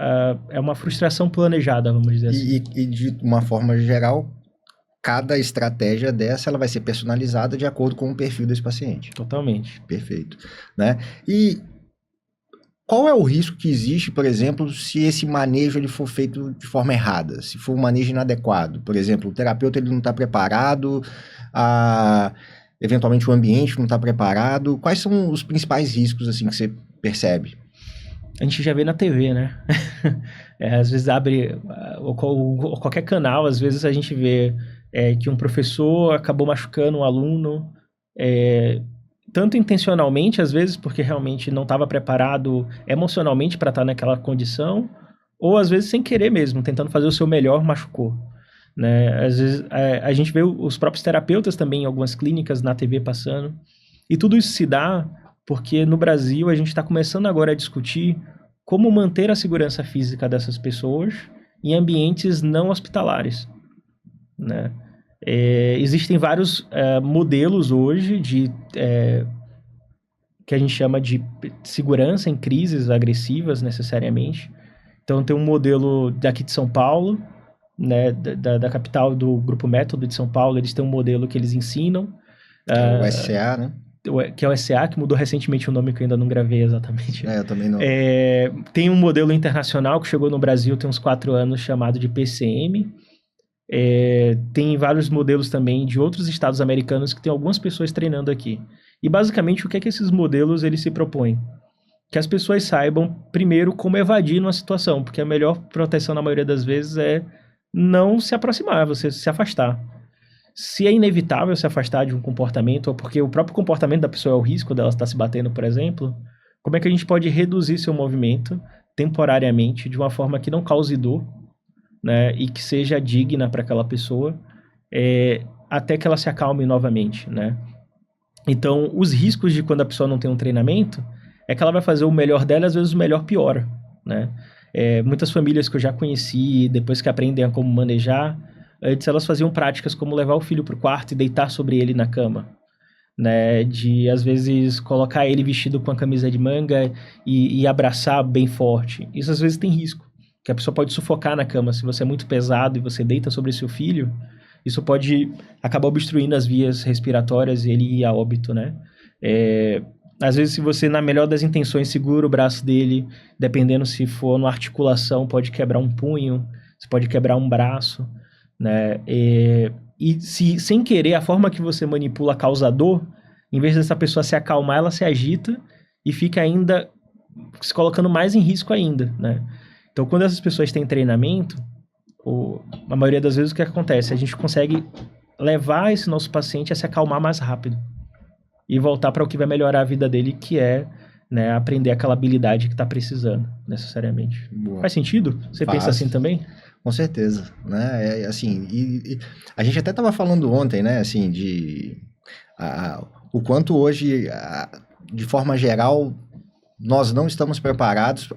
é uma frustração planejada, vamos dizer assim. E de uma forma geral, cada estratégia dessa ela vai ser personalizada de acordo com o perfil desse paciente. Totalmente. Perfeito. Né? E qual é o risco que existe, por exemplo, se esse manejo ele for feito de forma errada? Se for um manejo inadequado? Por exemplo, o terapeuta ele não está preparado, eventualmente o ambiente não está preparado. Quais são os principais riscos assim, que você percebe? A gente já vê na TV, né? Às vezes abre qualquer canal, às vezes a gente vê que um professor acabou machucando um aluno, tanto intencionalmente, às vezes, porque realmente não estava preparado emocionalmente para estar naquela condição, ou às vezes sem querer mesmo, tentando fazer o seu melhor, machucou. Né? Às vezes a gente vê os próprios terapeutas também em algumas clínicas na TV passando, e tudo isso se dá porque no Brasil a gente está começando agora a discutir como manter a segurança física dessas pessoas em ambientes não hospitalares, né? Existem vários modelos hoje que a gente chama de segurança em crises agressivas necessariamente. Então tem um modelo daqui de São Paulo, né, da capital do Grupo Método de São Paulo, eles têm um modelo que eles ensinam. O SCA, né? Que é o SCA, que mudou recentemente o nome que eu ainda não gravei exatamente. Eu também não. Tem um modelo internacional que chegou no Brasil tem uns 4 anos, chamado de PCM. Tem vários modelos também de outros estados americanos que tem algumas pessoas treinando aqui. E basicamente o que é que esses modelos eles se propõem? Que as pessoas saibam, primeiro, como evadir numa situação, porque a melhor proteção na maioria das vezes é não se aproximar, você se afastar. Se é inevitável se afastar de um comportamento, ou porque o próprio comportamento da pessoa é o risco dela estar se batendo, por exemplo, como é que a gente pode reduzir seu movimento temporariamente, de uma forma que não cause dor, né, e que seja digna para aquela pessoa, até que ela se acalme novamente, né? Então, os riscos de quando a pessoa não tem um treinamento é que ela vai fazer o melhor dela, às vezes o melhor piora, né? Muitas famílias que eu já conheci, depois que aprendem a como manejar, antes elas faziam práticas como levar o filho para o quarto e deitar sobre ele na cama, né? De, às vezes, colocar ele vestido com a camisa de manga e abraçar bem forte. Isso, às vezes, tem risco, que a pessoa pode sufocar na cama. Se você é muito pesado e você deita sobre seu filho, isso pode acabar obstruindo as vias respiratórias e ele ir a óbito, né? Às vezes, se você, na melhor das intenções, segura o braço dele, dependendo se for numa articulação, pode quebrar um punho, você pode quebrar um braço, né? E se, sem querer, a forma que você manipula causa dor, em vez dessa pessoa se acalmar, ela se agita e fica ainda se colocando mais em risco ainda, né? Então, quando essas pessoas têm treinamento, a maioria das vezes o que acontece? A gente consegue levar esse nosso paciente a se acalmar mais rápido e voltar para o que vai melhorar a vida dele, que é, né, aprender aquela habilidade que está precisando, necessariamente. Boa. Faz sentido? Você pensa assim também? Com certeza, né? Assim, e a gente até estava falando ontem, né? Assim, o quanto hoje, de forma geral, nós não estamos preparados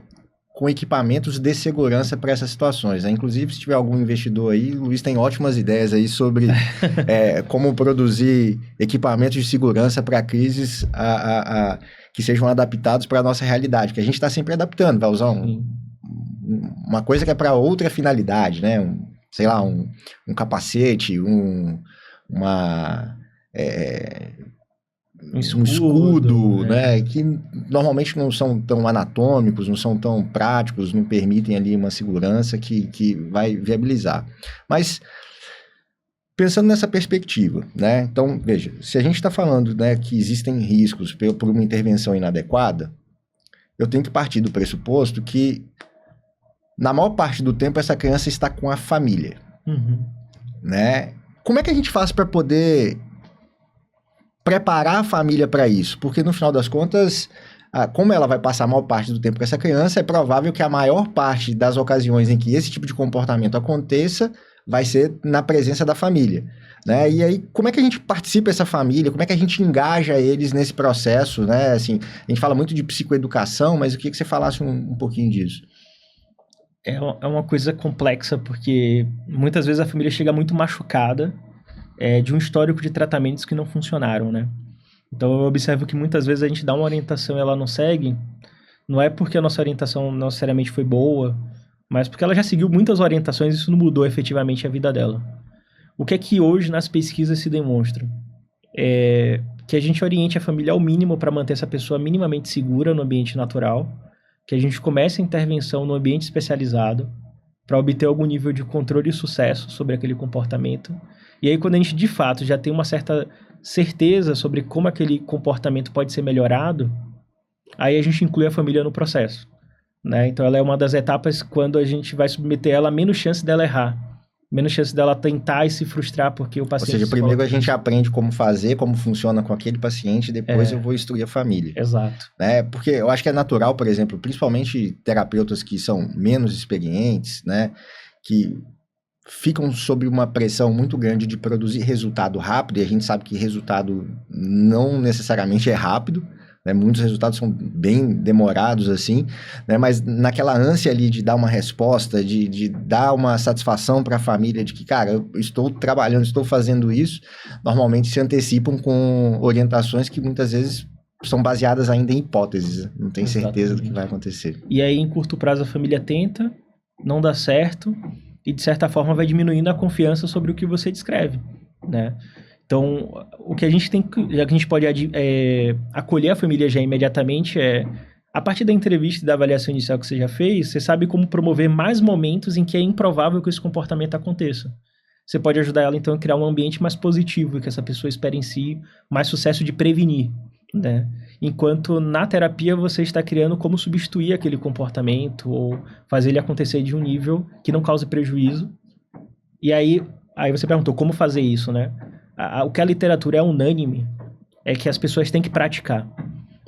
com equipamentos de segurança para essas situações, né? Inclusive, se tiver algum investidor aí, o Luiz tem ótimas ideias aí sobre como produzir equipamentos de segurança para crises que sejam adaptados para a nossa realidade, que a gente está sempre adaptando, vai usar uma coisa que é para outra finalidade, né? Sei lá, um capacete, um escudo, né? Que normalmente não são tão anatômicos, não são tão práticos, não permitem ali uma segurança que vai viabilizar. Mas, pensando nessa perspectiva, né? Então, veja, se a gente está falando, né, que existem riscos por uma intervenção inadequada, eu tenho que partir do pressuposto que, na maior parte do tempo, essa criança está com a família, né? Como é que a gente faz para poder preparar a família para isso, porque no final das contas, como ela vai passar a maior parte do tempo com essa criança, é provável que a maior parte das ocasiões em que esse tipo de comportamento aconteça vai ser na presença da família, né? E aí, como é que a gente participa dessa família? Como é que a gente engaja eles nesse processo, né? Assim, a gente fala muito de psicoeducação, mas eu queria que você falasse um pouquinho disso. É uma coisa complexa, porque muitas vezes a família chega muito machucada de um histórico de tratamentos que não funcionaram, né? Então eu observo que muitas vezes a gente dá uma orientação e ela não segue, não é porque a nossa orientação não necessariamente foi boa, mas porque ela já seguiu muitas orientações e isso não mudou efetivamente a vida dela. O que é que hoje nas pesquisas se demonstra? É que a gente oriente a família ao mínimo para manter essa pessoa minimamente segura no ambiente natural, que a gente comece a intervenção no ambiente especializado para obter algum nível de controle e sucesso sobre aquele comportamento. E aí, quando a gente de fato já tem uma certa certeza sobre como aquele comportamento pode ser melhorado, aí a gente inclui a família no processo, né? Então, ela é uma das etapas quando a gente vai submeter ela a menos chance dela errar, menos chance dela tentar e se frustrar porque o paciente... Ou seja, primeiro a gente aprende como fazer, como funciona com aquele paciente, depois eu vou instruir a família. Exato. Né? Porque eu acho que é natural, por exemplo, principalmente terapeutas que são menos experientes, né? Que ficam sob uma pressão muito grande de produzir resultado rápido, e a gente sabe que resultado não necessariamente é rápido, né? Muitos resultados são bem demorados, assim, né? Mas naquela ânsia ali de dar uma resposta, de dar uma satisfação para a família de que, cara, eu estou trabalhando, estou fazendo isso, normalmente se antecipam com orientações que muitas vezes são baseadas ainda em hipóteses, não tem certeza do que vai acontecer. E aí, em curto prazo, a família tenta, não dá certo, e de certa forma vai diminuindo a confiança sobre o que você descreve, né? Então, o que a gente tem que, já que a gente pode acolher a família já imediatamente a partir da entrevista e da avaliação inicial que você já fez, você sabe como promover mais momentos em que é improvável que esse comportamento aconteça. Você pode ajudar ela, então, a criar um ambiente mais positivo, que essa pessoa espere em si mais sucesso de prevenir, né? Enquanto na terapia você está criando como substituir aquele comportamento ou fazer ele acontecer de um nível que não cause prejuízo. E aí você perguntou como fazer isso, né? O que a literatura é unânime é que as pessoas têm que praticar.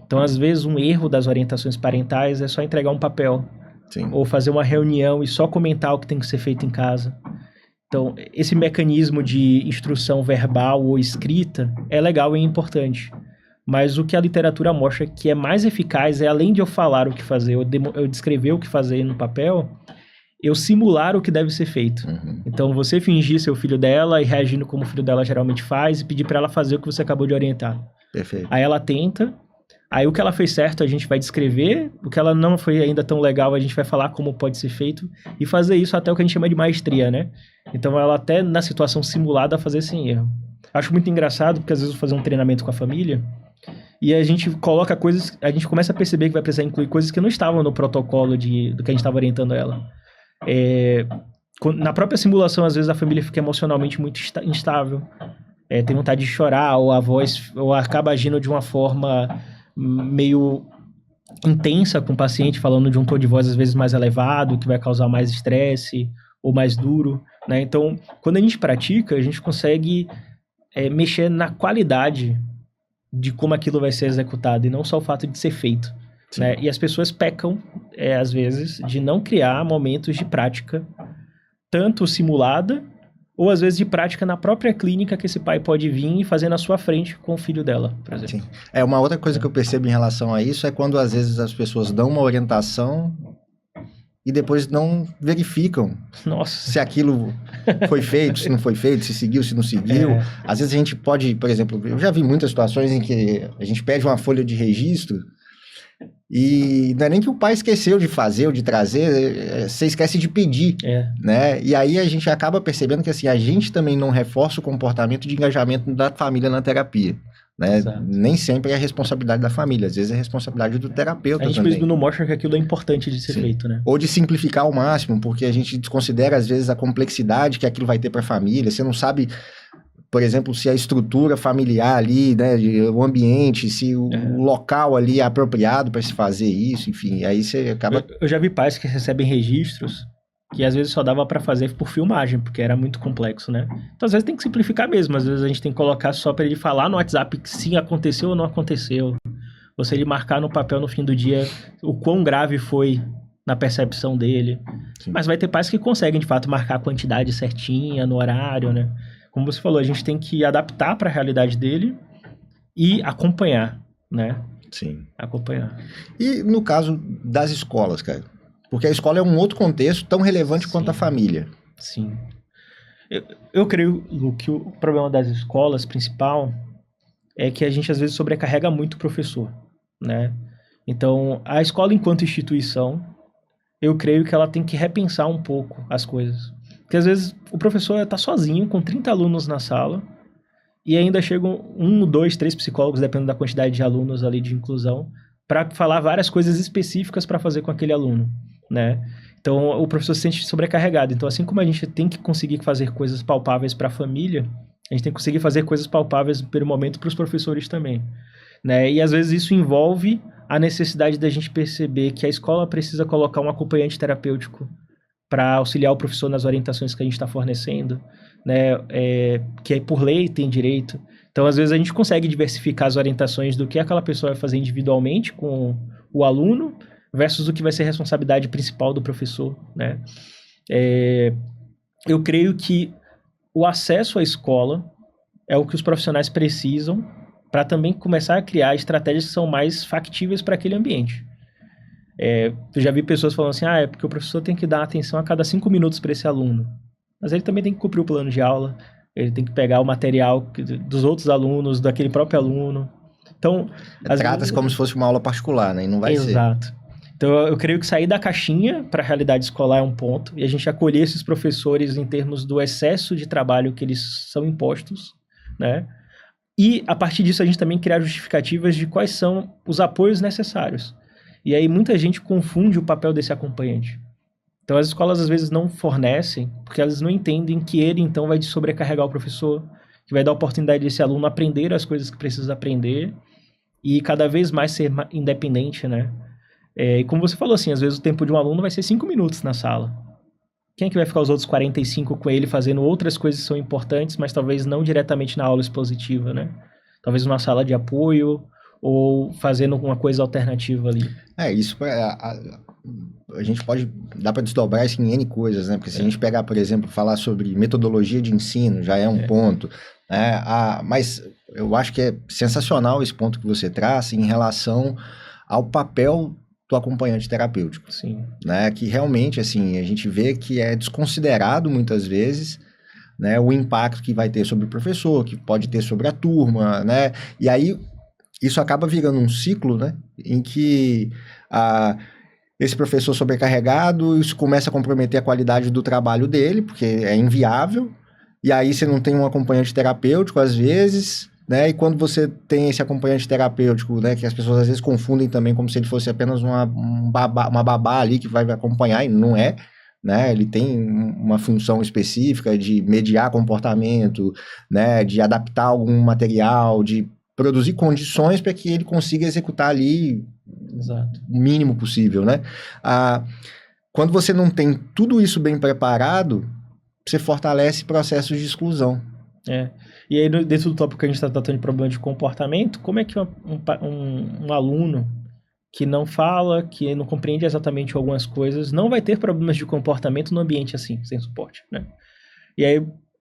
Então, às vezes, um erro das orientações parentais é só entregar um papel. Sim. Ou fazer uma reunião e só comentar o que tem que ser feito em casa. Então, esse mecanismo de instrução verbal ou escrita é legal e importante. Mas o que a literatura mostra que é mais eficaz é, além de eu falar o que fazer, eu descrever o que fazer no papel, eu simular o que deve ser feito. Uhum. Então, você fingir ser o filho dela e reagindo como o filho dela geralmente faz e pedir para ela fazer o que você acabou de orientar. Perfeito. Aí ela tenta, aí o que ela fez certo a gente vai descrever, o que ela não foi ainda tão legal a gente vai falar como pode ser feito e fazer isso até o que a gente chama de maestria, né? Então, ela até na situação simulada fazer sem erro. Acho muito engraçado, porque às vezes eu vou fazer um treinamento com a família e a gente coloca coisas, a gente começa a perceber que vai precisar incluir coisas que não estavam no protocolo do que a gente estava orientando ela. Na própria simulação, às vezes a família fica emocionalmente muito instável, tem vontade de chorar, ou a voz, ou acaba agindo de uma forma meio intensa com o paciente, falando de um tom de voz às vezes mais elevado, que vai causar mais estresse, ou mais duro, né? Então, quando a gente pratica, a gente consegue mexer na qualidade de como aquilo vai ser executado, e não só o fato de ser feito. Né? E as pessoas pecam, às vezes, de não criar momentos de prática, tanto simulada, ou às vezes de prática na própria clínica que esse pai pode vir e fazer na sua frente com o filho dela, por exemplo. Sim. Uma outra coisa que eu percebo em relação a isso é quando às vezes as pessoas dão uma orientação e depois não verificam se aquilo foi feito, se não foi feito, se seguiu, se não seguiu. Às vezes a gente pode, por exemplo, eu já vi muitas situações em que a gente pede uma folha de registro e não é nem que o pai esqueceu de fazer ou de trazer, você esquece de pedir, né? E aí a gente acaba percebendo que assim, a gente também não reforça o comportamento de engajamento da família na terapia, né? Nem sempre é a responsabilidade da família, às vezes é a responsabilidade do terapeuta também. A gente mesmo não mostra que aquilo é importante de ser feito, né? Ou de simplificar ao máximo, porque a gente desconsidera às vezes a complexidade que aquilo vai ter para a família, você não sabe... Por exemplo, se a estrutura familiar ali, né, o ambiente, se o local ali é apropriado para se fazer isso, enfim, aí você acaba... Eu já vi pais que recebem registros que às vezes só dava para fazer por filmagem, porque era muito complexo, né? Então, às vezes tem que simplificar mesmo. Às vezes a gente tem que colocar só para ele falar no WhatsApp que sim, aconteceu ou não aconteceu. Ou se ele marcar no papel no fim do dia o quão grave foi na percepção dele. Sim. Mas vai ter pais que conseguem, de fato, marcar a quantidade certinha, no horário, né? Como você falou, a gente tem que adaptar para a realidade dele e acompanhar, né? Sim. Acompanhar. E no caso das escolas, cara? Porque a escola é um outro contexto tão relevante Sim. quanto a família. Sim. Eu creio, Lu, que o problema das escolas principal é que a gente às vezes sobrecarrega muito o professor, né? Então, a escola enquanto instituição, eu creio que ela tem que repensar um pouco as coisas. Porque às vezes o professor está sozinho, com 30 alunos na sala, e ainda chegam 1, 2, 3 psicólogos, dependendo da quantidade de alunos ali de inclusão, para falar várias coisas específicas para fazer com aquele aluno, né? Então, o professor se sente sobrecarregado. Então, assim como a gente tem que conseguir fazer coisas palpáveis para a família, a gente tem que conseguir fazer coisas palpáveis, pelo momento, para os professores também, né? E, às vezes, isso envolve a necessidade da gente perceber que a escola precisa colocar um acompanhante terapêutico para auxiliar o professor nas orientações que a gente está fornecendo, né? Que por lei tem direito. Então, às vezes, a gente consegue diversificar as orientações do que aquela pessoa vai fazer individualmente com o aluno versus o que vai ser a responsabilidade principal do professor, né? Eu creio que o acesso à escola é o que os profissionais precisam para também começar a criar estratégias que são mais factíveis para aquele ambiente. Eu já vi pessoas falando assim, é porque o professor tem que dar atenção a cada 5 minutos para esse aluno. Mas ele também tem que cumprir o plano de aula, ele tem que pegar o material dos outros alunos, daquele próprio aluno. Então, trata-se como se fosse uma aula particular, né? E não vai ser. Exato. Então, eu creio que sair da caixinha para a realidade escolar é um ponto, e a gente acolher esses professores em termos do excesso de trabalho que eles são impostos, né? E, a partir disso, a gente também criar justificativas de quais são os apoios necessários. E aí, muita gente confunde o papel desse acompanhante. Então, as escolas, às vezes, não fornecem, porque elas não entendem que ele, então, vai sobrecarregar o professor, que vai dar a oportunidade desse aluno aprender as coisas que precisa aprender e cada vez mais ser independente, né? E como você falou, assim, às vezes o tempo de um aluno vai ser 5 minutos na sala. Quem é que vai ficar os outros 45 com ele fazendo outras coisas que são importantes, mas talvez não diretamente na aula expositiva, né? Talvez numa sala de apoio ou fazendo alguma coisa alternativa ali. Isso a gente pode dar para desdobrar isso em N coisas, né? Porque se a gente pegar, por exemplo, falar sobre metodologia de ensino, já é um ponto, né? Mas eu acho que é sensacional esse ponto que você traz em relação ao papel do acompanhante terapêutico. Sim. Né? Que realmente, assim, a gente vê que é desconsiderado muitas vezes, né, o impacto que vai ter sobre o professor, que pode ter sobre a turma, né? E aí, isso acaba virando um ciclo, né? Em que esse professor sobrecarregado, isso começa a comprometer a qualidade do trabalho dele, porque é inviável, e aí você não tem um acompanhante terapêutico, às vezes, né? E quando você tem esse acompanhante terapêutico, né, que as pessoas às vezes confundem também como se ele fosse apenas uma babá ali que vai acompanhar, e não é, né? Ele tem uma função específica de mediar comportamento, né, de adaptar algum material, de produzir condições para que ele consiga executar ali Exato. o mínimo possível, né? Quando você não tem tudo isso bem preparado, você fortalece processos de exclusão. E aí, dentro do tópico que a gente está tratando de problema de comportamento, como é que um aluno que não fala, que não compreende exatamente algumas coisas, não vai ter problemas de comportamento no ambiente assim, sem suporte, né? E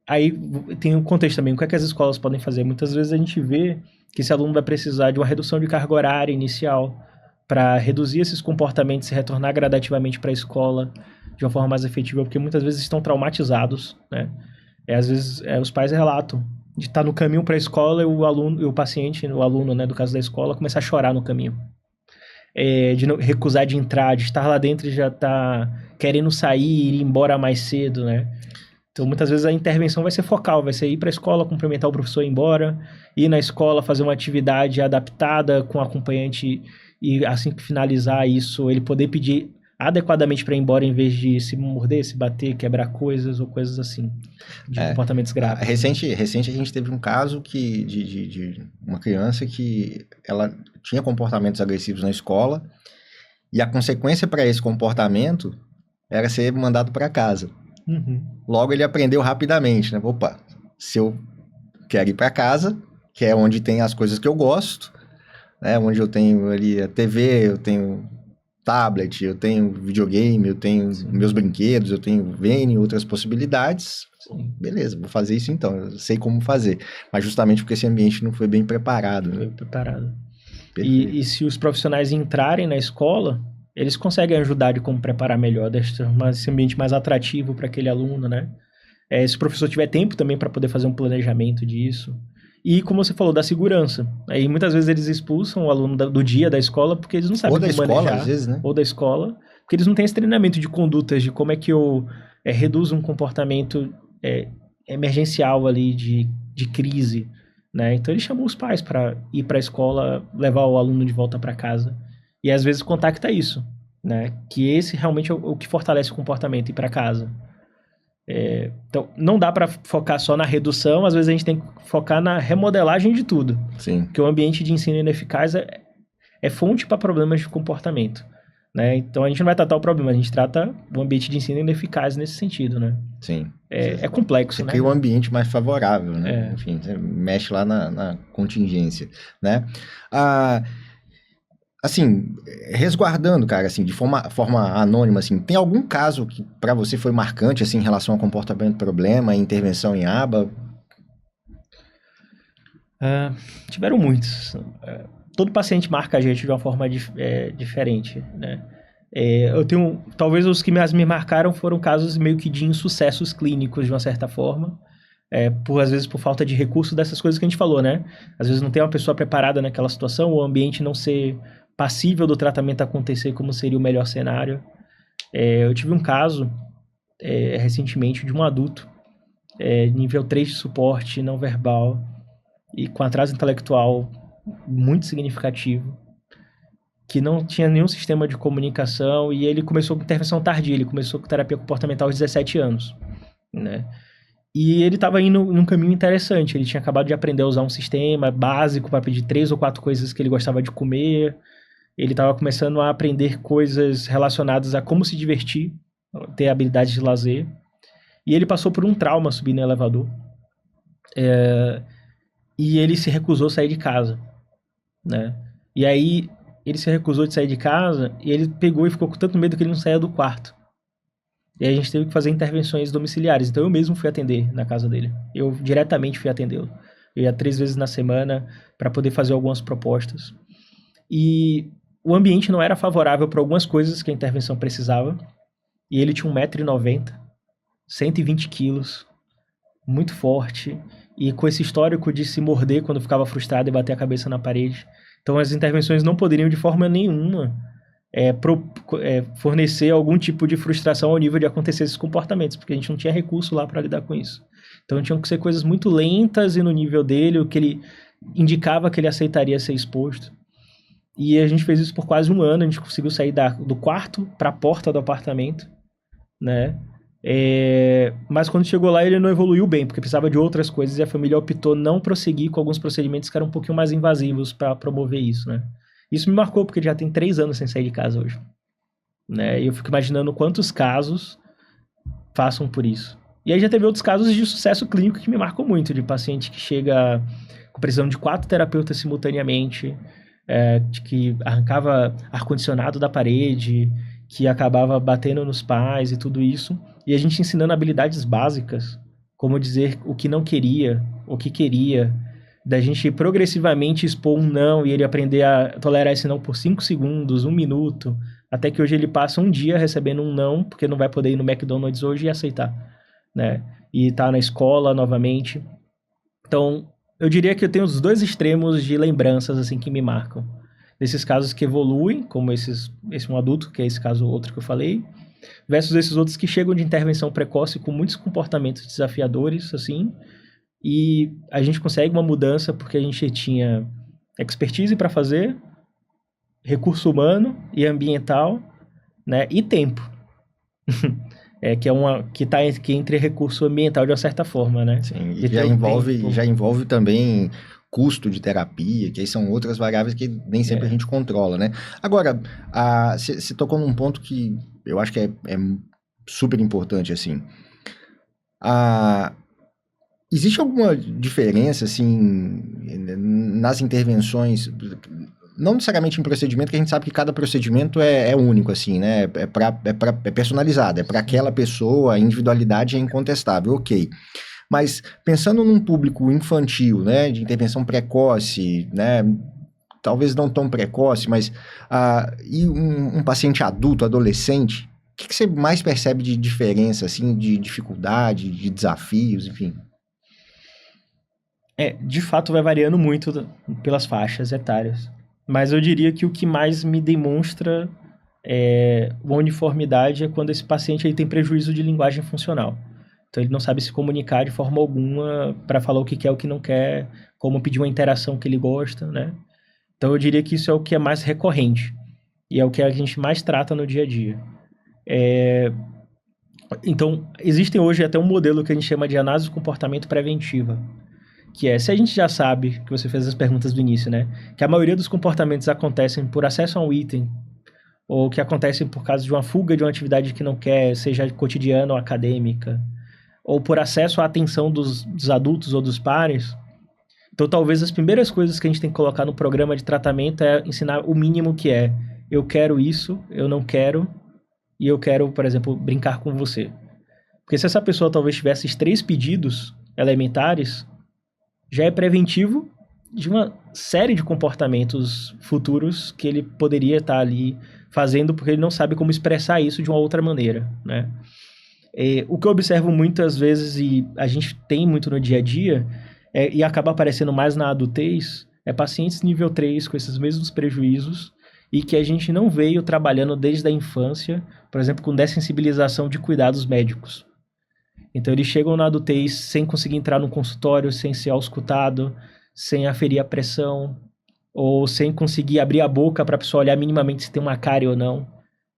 aí tem um contexto também, o que é que as escolas podem fazer? Muitas vezes a gente vê que esse aluno vai precisar de uma redução de carga horária inicial para reduzir esses comportamentos e retornar gradativamente para a escola de uma forma mais efetiva, porque muitas vezes estão traumatizados, né? Às vezes os pais relatam de estar no caminho para a escola e o paciente, o aluno, né, do caso da escola, começar a chorar no caminho. De recusar de entrar, de estar lá dentro e já estar querendo sair e ir embora mais cedo, né? Então, muitas vezes a intervenção vai ser focal, vai ser ir para a escola, cumprimentar o professor e ir embora, ir na escola, fazer uma atividade adaptada com o acompanhante e assim que finalizar isso, ele poder pedir adequadamente para ir embora em vez de se morder, se bater, quebrar coisas ou coisas assim, de comportamentos graves. Recente a gente teve um caso de uma criança que ela tinha comportamentos agressivos na escola e a consequência para esse comportamento era ser mandado para casa. Uhum. Logo ele aprendeu rapidamente, né? Opa, se eu quero ir para casa, que é onde tem as coisas que eu gosto, né? Onde eu tenho ali a TV, eu tenho tablet, eu tenho videogame, eu tenho meus brinquedos, eu tenho N outras possibilidades. Sim. Beleza, vou fazer isso então, eu sei como fazer. Mas justamente porque esse ambiente não foi bem preparado, né? Foi preparado. Perfeito. E se os profissionais entrarem na escola, eles conseguem ajudar de como preparar melhor, deixar esse ambiente mais atrativo para aquele aluno, né? Se o professor tiver tempo também para poder fazer um planejamento disso. E como você falou, da segurança. Aí muitas vezes eles expulsam o aluno do dia da escola porque eles não sabem Ou da como escola, manejar. às vezes, né? Ou da escola, porque eles não têm esse treinamento de condutas, de como é que eu reduzo um comportamento emergencial ali de crise, né? Então ele chamou os pais para ir para a escola, levar o aluno de volta para casa. E às vezes contacta isso, né? Que esse realmente é o que fortalece o comportamento, ir para casa. Então, não dá para focar só na redução, às vezes a gente tem que focar na remodelagem de tudo. Sim. Porque o ambiente de ensino ineficaz é fonte para problemas de comportamento, né? Então a gente não vai tratar o problema, a gente trata o ambiente de ensino ineficaz nesse sentido, né? Sim. É complexo, Você né? cria um ambiente mais favorável, né? É. Enfim, você mexe lá na contingência, né? Ah, assim, resguardando, cara, assim, de forma anônima, assim, tem algum caso que para você foi marcante, assim, em relação ao comportamento problema, intervenção em aba? Tiveram muitos. Todo paciente marca a gente de uma forma diferente, né? Eu tenho, talvez os que mais me marcaram foram casos meio que de insucessos clínicos, de uma certa forma, às vezes por falta de recurso dessas coisas que a gente falou, né? Às vezes não tem uma pessoa preparada naquela situação, o ambiente não ser passível do tratamento acontecer como seria o melhor cenário. Eu tive um caso recentemente de um adulto, nível 3 de suporte não verbal e com atraso intelectual muito significativo, que não tinha nenhum sistema de comunicação e ele começou com intervenção tardia, ele começou com terapia comportamental aos 17 anos, né? E ele estava indo num caminho interessante, ele tinha acabado de aprender a usar um sistema básico para pedir 3 ou 4 coisas que ele gostava de comer, ele estava começando a aprender coisas relacionadas a como se divertir, ter habilidades de lazer, e ele passou por um trauma subindo no elevador, e ele se recusou a sair de casa, né? E aí ele se recusou de sair de casa e ele pegou e ficou com tanto medo que ele não saía do quarto. E aí a gente teve que fazer intervenções domiciliares. Então eu mesmo fui atender na casa dele. Eu diretamente fui atendê-lo. Eu ia 3 vezes na semana para poder fazer algumas propostas. E o ambiente não era favorável para algumas coisas que a intervenção precisava. E ele tinha 1,90 m, 120 quilos, muito forte. E com esse histórico de se morder quando ficava frustrado e bater a cabeça na parede. Então as intervenções não poderiam de forma nenhuma fornecer algum tipo de frustração ao nível de acontecer esses comportamentos, porque a gente não tinha recurso lá para lidar com isso. Então tinham que ser coisas muito lentas e no nível dele, o que ele indicava que ele aceitaria ser exposto. E a gente fez isso por quase 1 ano, a gente conseguiu sair do quarto para a porta do apartamento, né? Mas quando chegou lá ele não evoluiu bem, porque precisava de outras coisas e a família optou não prosseguir com alguns procedimentos que eram um pouquinho mais invasivos para promover isso, né? Isso me marcou porque ele já tem 3 anos sem sair de casa hoje, né? E eu fico imaginando quantos casos passam por isso. E aí já teve outros casos de sucesso clínico que me marcam muito, de paciente que chega com precisão de 4 terapeutas simultaneamente, de que arrancava ar-condicionado da parede, que acabava batendo nos pais e tudo isso. E a gente ensinando habilidades básicas, como dizer o que não queria, o que queria, da gente progressivamente expor um não e ele aprender a tolerar esse não por 5 segundos, 1 minuto, até que hoje ele passa um dia recebendo um não, porque não vai poder ir no McDonald's hoje e aceitar, né? E tá na escola novamente. Então, eu diria que eu tenho os 2 extremos de lembranças, assim, que me marcam. Desses casos que evoluem, como esse um adulto, que é esse caso outro que eu falei, versus esses outros que chegam de intervenção precoce com muitos comportamentos desafiadores, assim, e a gente consegue uma mudança porque a gente tinha expertise para fazer, recurso humano e ambiental, né, e tempo. Que tá entre recurso ambiental de uma certa forma, né? Sim, e já envolve também custo de terapia, que aí são outras variáveis que nem sempre a gente controla, né? Agora, você tocou num ponto que eu acho que é super importante, assim. Existe alguma diferença, assim, nas intervenções, não necessariamente em procedimento, que a gente sabe que cada procedimento é único, assim, né? É personalizado, é para aquela pessoa, a individualidade é incontestável, ok. Mas pensando num público infantil, né, de intervenção precoce, né, talvez não tão precoce, mas e um paciente adulto, adolescente, o que você mais percebe de diferença, assim, de dificuldade, de desafios, enfim? De fato vai variando muito pelas faixas etárias. Mas eu diria que o que mais me demonstra uma uniformidade é quando esse paciente ele tem prejuízo de linguagem funcional. Então ele não sabe se comunicar de forma alguma para falar o que quer, o que não quer, como pedir uma interação que ele gosta, né? Então eu diria que isso é o que é mais recorrente e é o que a gente mais trata no dia a dia. Então existe hoje até um modelo que a gente chama de análise do comportamento preventiva, que é, se a gente já sabe, que você fez as perguntas do início, né? Que a maioria dos comportamentos acontecem por acesso a um item, ou que acontecem por causa de uma fuga de uma atividade que não quer, seja cotidiana ou acadêmica, ou por acesso à atenção dos adultos ou dos pares. Então, talvez as primeiras coisas que a gente tem que colocar no programa de tratamento é ensinar o mínimo que é: eu quero isso, eu não quero, e eu quero, por exemplo, brincar com você. Porque se essa pessoa talvez tivesse esses 3 pedidos elementares, já é preventivo de uma série de comportamentos futuros que ele poderia estar ali fazendo, porque ele não sabe como expressar isso de uma outra maneira, né? O que eu observo muitas vezes, e a gente tem muito no dia a dia, e acaba aparecendo mais na adultez, é pacientes nível 3 com esses mesmos prejuízos, e que a gente não veio trabalhando desde a infância, por exemplo, com dessensibilização de cuidados médicos. Então eles chegam na adultez sem conseguir entrar no consultório, sem ser auscultado, sem aferir a pressão, ou sem conseguir abrir a boca para a pessoa olhar minimamente se tem uma cárie ou não.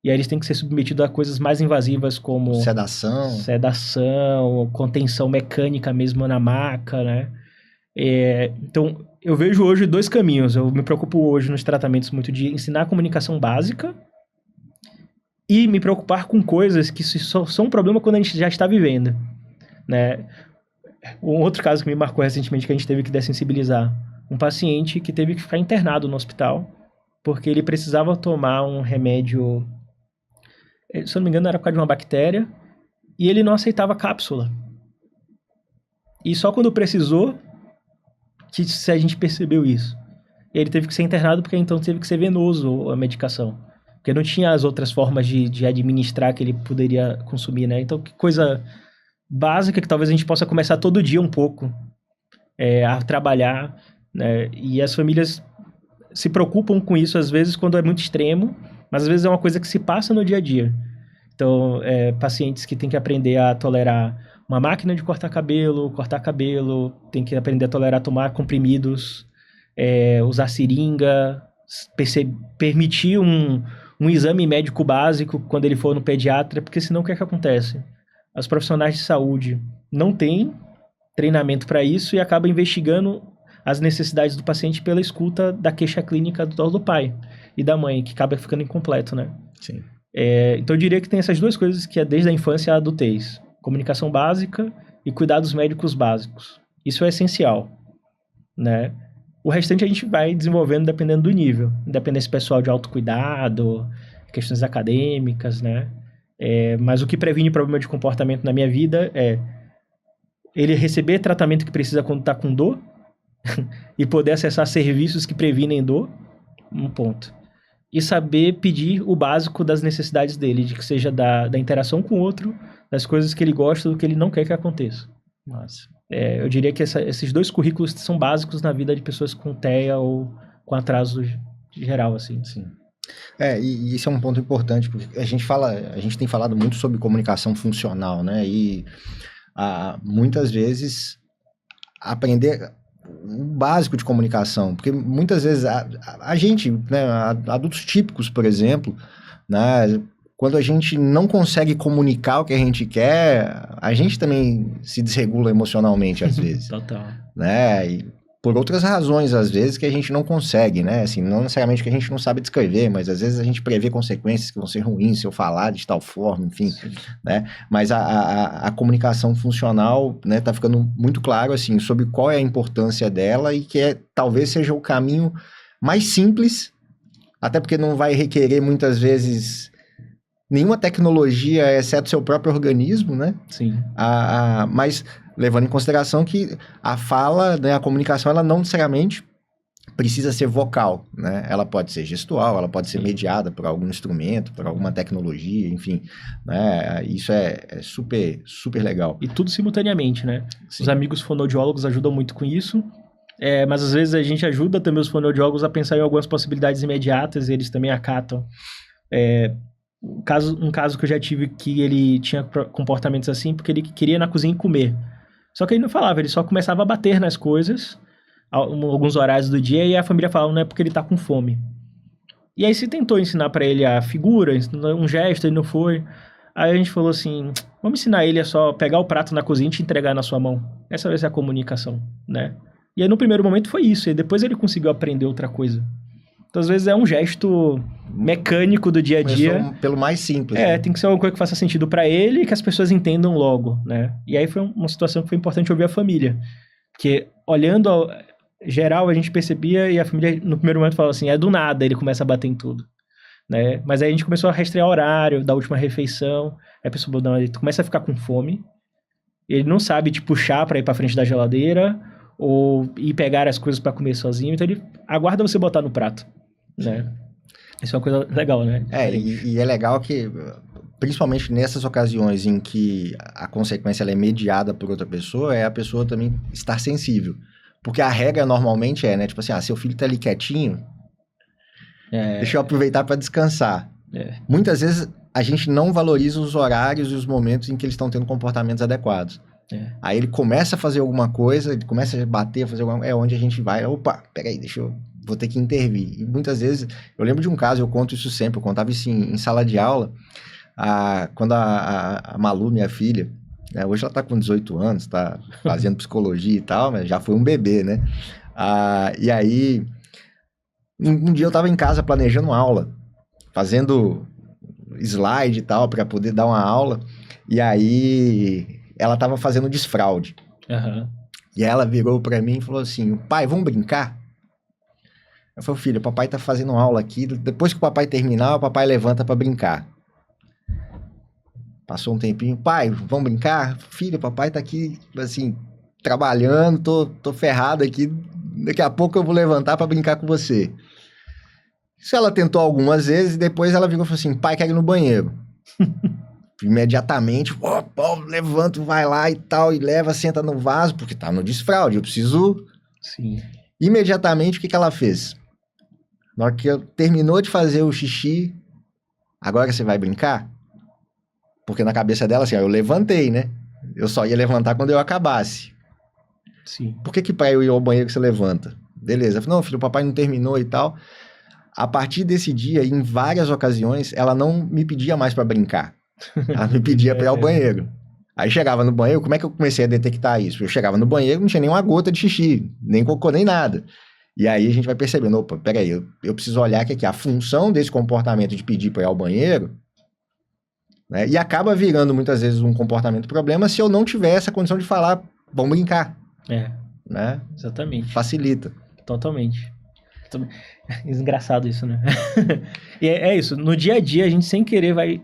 E aí eles têm que ser submetidos a coisas mais invasivas como sedação, contenção mecânica mesmo na maca, né? Então, eu vejo hoje 2 caminhos. Eu me preocupo hoje nos tratamentos muito de ensinar a comunicação básica e me preocupar com coisas que só são um problema quando a gente já está vivendo, né? Um outro caso que me marcou recentemente que a gente teve que dessensibilizar. Um paciente que teve que ficar internado no hospital porque ele precisava tomar um remédio, se eu não me engano era por causa de uma bactéria, e ele não aceitava cápsula. E só quando precisou que a gente percebeu isso. Ele teve que ser internado porque então teve que ser venoso a medicação. Porque não tinha as outras formas de administrar que ele poderia consumir, né? Então, que coisa básica que talvez a gente possa começar todo dia um pouco a trabalhar, né? E as famílias se preocupam com isso às vezes quando é muito extremo, mas às vezes é uma coisa que se passa no dia a dia. Então, pacientes que têm que aprender a tolerar uma máquina de cortar cabelo, tem que aprender a tolerar tomar comprimidos, usar seringa, permitir um exame médico básico quando ele for no pediatra, porque senão o que é que acontece? Os profissionais de saúde não têm treinamento para isso e acabam investigando as necessidades do paciente pela escuta da queixa clínica do pai e da mãe, que acaba ficando incompleto, né? Sim. Então eu diria que tem essas 2 coisas que é desde a infância à adultez: comunicação básica e cuidados médicos básicos. Isso é essencial, né? O restante a gente vai desenvolvendo dependendo do nível. Independência pessoal de autocuidado, questões acadêmicas, né? Mas o que previne problema de comportamento na minha vida é ele receber tratamento que precisa quando está com dor e poder acessar serviços que previnem dor, um ponto. E saber pedir o básico das necessidades dele, de que seja da interação com o outro, das coisas que ele gosta, do que ele não quer que aconteça. Nossa. Eu diria que esses 2 currículos são básicos na vida de pessoas com TEA ou com atraso geral, assim. Sim. E isso é um ponto importante, porque a gente tem falado muito sobre comunicação funcional, né? E muitas vezes aprender o básico de comunicação, porque muitas vezes a gente, né, adultos típicos, por exemplo, né, quando a gente não consegue comunicar o que a gente quer, a gente também se desregula emocionalmente às vezes. Total. Né? por outras razões, às vezes, que a gente não consegue, né? Assim, não necessariamente que a gente não sabe descrever, mas às vezes a gente prevê consequências que vão ser ruins se eu falar de tal forma, enfim, Sim. né? Mas a comunicação funcional, né, tá ficando muito claro, assim, sobre qual é a importância dela e que talvez seja o caminho mais simples, até porque não vai requerer, muitas vezes, nenhuma tecnologia, exceto seu próprio organismo, né? Sim. Mas levando em consideração que a fala, né, a comunicação, ela não necessariamente precisa ser vocal, né? Ela pode ser gestual, ela pode ser mediada por algum instrumento, por alguma tecnologia, enfim, né? Isso é super, super legal. E tudo simultaneamente, né? Sim. Os amigos fonoaudiólogos ajudam muito com isso, mas às vezes a gente ajuda também os fonoaudiólogos a pensar em algumas possibilidades imediatas e eles também acatam. Um caso que eu já tive que ele tinha comportamentos assim porque ele queria ir na cozinha e comer. Só que ele não falava, ele só começava a bater nas coisas, alguns horários do dia, e a família falava, não é porque ele tá com fome. E aí se tentou ensinar pra ele a figura, um gesto, ele não foi. Aí a gente falou assim, vamos ensinar ele a só pegar o prato na cozinha e te entregar na sua mão. Essa vai ser a comunicação, né? E aí no primeiro momento foi isso, e depois ele conseguiu aprender outra coisa. Então, às vezes, é um gesto mecânico do dia a dia. Começou pelo mais simples. Né? Tem que ser uma coisa que faça sentido para ele e que as pessoas entendam logo, né? E aí foi uma situação que foi importante ouvir a família. Porque, olhando ao geral, a gente percebia e a família, no primeiro momento, falava assim, do nada ele começa a bater em tudo, né? Mas aí a gente começou a rastrear o horário da última refeição. Aí a pessoa falou, não, ele começa a ficar com fome, ele não sabe te puxar para ir para frente da geladeira ou ir pegar as coisas para comer sozinho, então ele aguarda você botar no prato. Né? Isso é uma coisa legal, né? E é legal que, principalmente nessas ocasiões em que a consequência ela é mediada por outra pessoa, é a pessoa também estar sensível. Porque a regra normalmente né? Tipo assim, seu filho tá ali quietinho, deixa eu aproveitar para descansar. Muitas vezes a gente não valoriza os horários e os momentos em que eles estão tendo comportamentos adequados. Aí ele começa a fazer alguma coisa, ele começa a bater, é onde a gente vai, opa, peraí, vou ter que intervir. E muitas vezes, eu lembro de um caso, eu conto isso sempre, eu contava isso em sala de aula, quando a Malu, minha filha, né, hoje ela tá com 18 anos, tá fazendo psicologia e tal, mas já foi um bebê, né? E aí, um dia eu tava em casa planejando aula, fazendo slide e tal, para poder dar uma aula, e aí ela tava fazendo desfraude. Uhum. E ela virou para mim e falou assim, pai, vamos brincar? Eu falei, filho, o papai tá fazendo aula aqui, depois que o papai terminar, o papai levanta para brincar. Passou um tempinho, pai, vamos brincar? Filho, o papai tá aqui, assim, trabalhando, tô ferrado aqui, daqui a pouco eu vou levantar para brincar com você. Isso ela tentou algumas vezes, e depois ela virou e falou assim, pai, quero ir no banheiro. Imediatamente, levanta, vai lá e tal, e leva, senta no vaso, porque tá no desfraude, eu preciso... Sim. Imediatamente, o que ela fez? Na hora que terminou de fazer o xixi, agora você vai brincar? Porque na cabeça dela, assim, eu levantei, né? Eu só ia levantar quando eu acabasse. Sim. Por que pra eu ir ao banheiro que você levanta? Beleza. Eu falei, não, filho, o papai não terminou e tal. A partir desse dia, em várias ocasiões, ela não me pedia mais pra brincar. Ela me pedia pra ir ao banheiro. Aí chegava no banheiro, como é que eu comecei a detectar isso? Eu chegava no banheiro, não tinha nenhuma gota de xixi, nem cocô, nem nada. E aí a gente vai percebendo, opa, peraí, eu preciso olhar que aqui a função desse comportamento de pedir para ir ao banheiro, né, e acaba virando muitas vezes um comportamento problema se eu não tiver essa condição de falar, vamos brincar. Né? Exatamente. Facilita. Totalmente. Engraçado isso, né? E é isso, no dia a dia a gente sem querer vai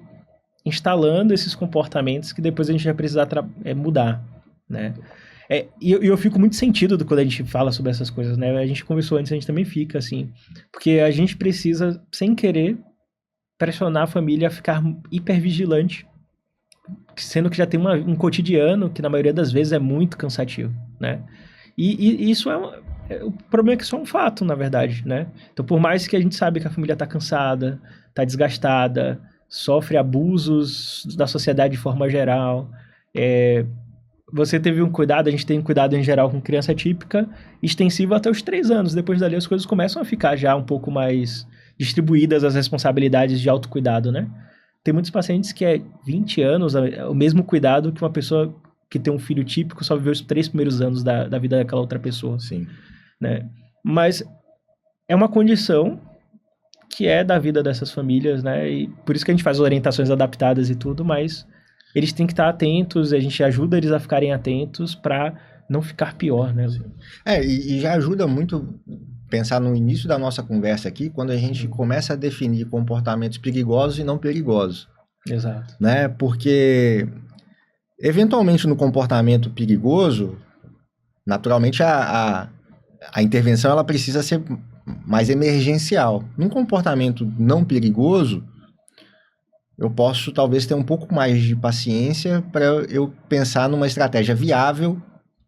instalando esses comportamentos que depois a gente vai precisar mudar, né? E eu fico muito sentido quando a gente fala sobre essas coisas, né? A gente conversou antes, a gente também fica assim, porque a gente precisa, sem querer, pressionar a família a ficar hipervigilante, sendo que já tem um cotidiano que na maioria das vezes é muito cansativo, né? E isso o problema é que isso é um fato, na verdade, né? Então, por mais que a gente sabe que a família tá cansada, tá desgastada, sofre abusos da sociedade de forma geral, você teve um cuidado, a gente tem um cuidado em geral com criança típica, extensivo até os 3 anos. Depois dali as coisas começam a ficar já um pouco mais distribuídas as responsabilidades de autocuidado, né? Tem muitos pacientes que 20 anos, o mesmo cuidado que uma pessoa que tem um filho típico só viveu os 3 primeiros anos da vida daquela outra pessoa. Sim. né? Mas é uma condição que é da vida dessas famílias, né? E por isso que a gente faz orientações adaptadas e tudo, mas eles têm que estar atentos, a gente ajuda eles a ficarem atentos para não ficar pior, né? E já ajuda muito pensar no início da nossa conversa aqui, quando a gente começa a definir comportamentos perigosos e não perigosos. Exato. Né? Porque, eventualmente, no comportamento perigoso, naturalmente a intervenção ela precisa ser mais emergencial. Num comportamento não perigoso, eu posso talvez ter um pouco mais de paciência para eu pensar numa estratégia viável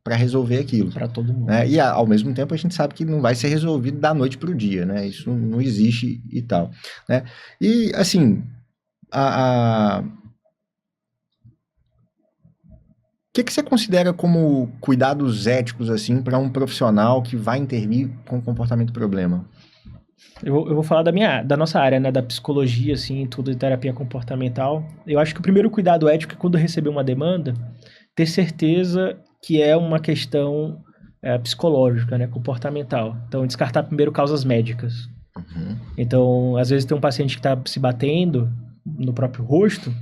para resolver aquilo. Para todo mundo. Né? E, ao mesmo tempo, a gente sabe que não vai ser resolvido da noite para o dia, né? Isso não existe e tal. Né? E, assim, o que você considera como cuidados éticos, assim, para um profissional que vai intervir com comportamento problema? Eu vou falar da nossa área, né? Da psicologia, assim, tudo de terapia comportamental. Eu acho que o primeiro cuidado ético é quando receber uma demanda, ter certeza que é uma questão psicológica, né? Comportamental. Então, descartar primeiro causas médicas. Uhum. Então, às vezes tem um paciente que está se batendo no próprio rosto,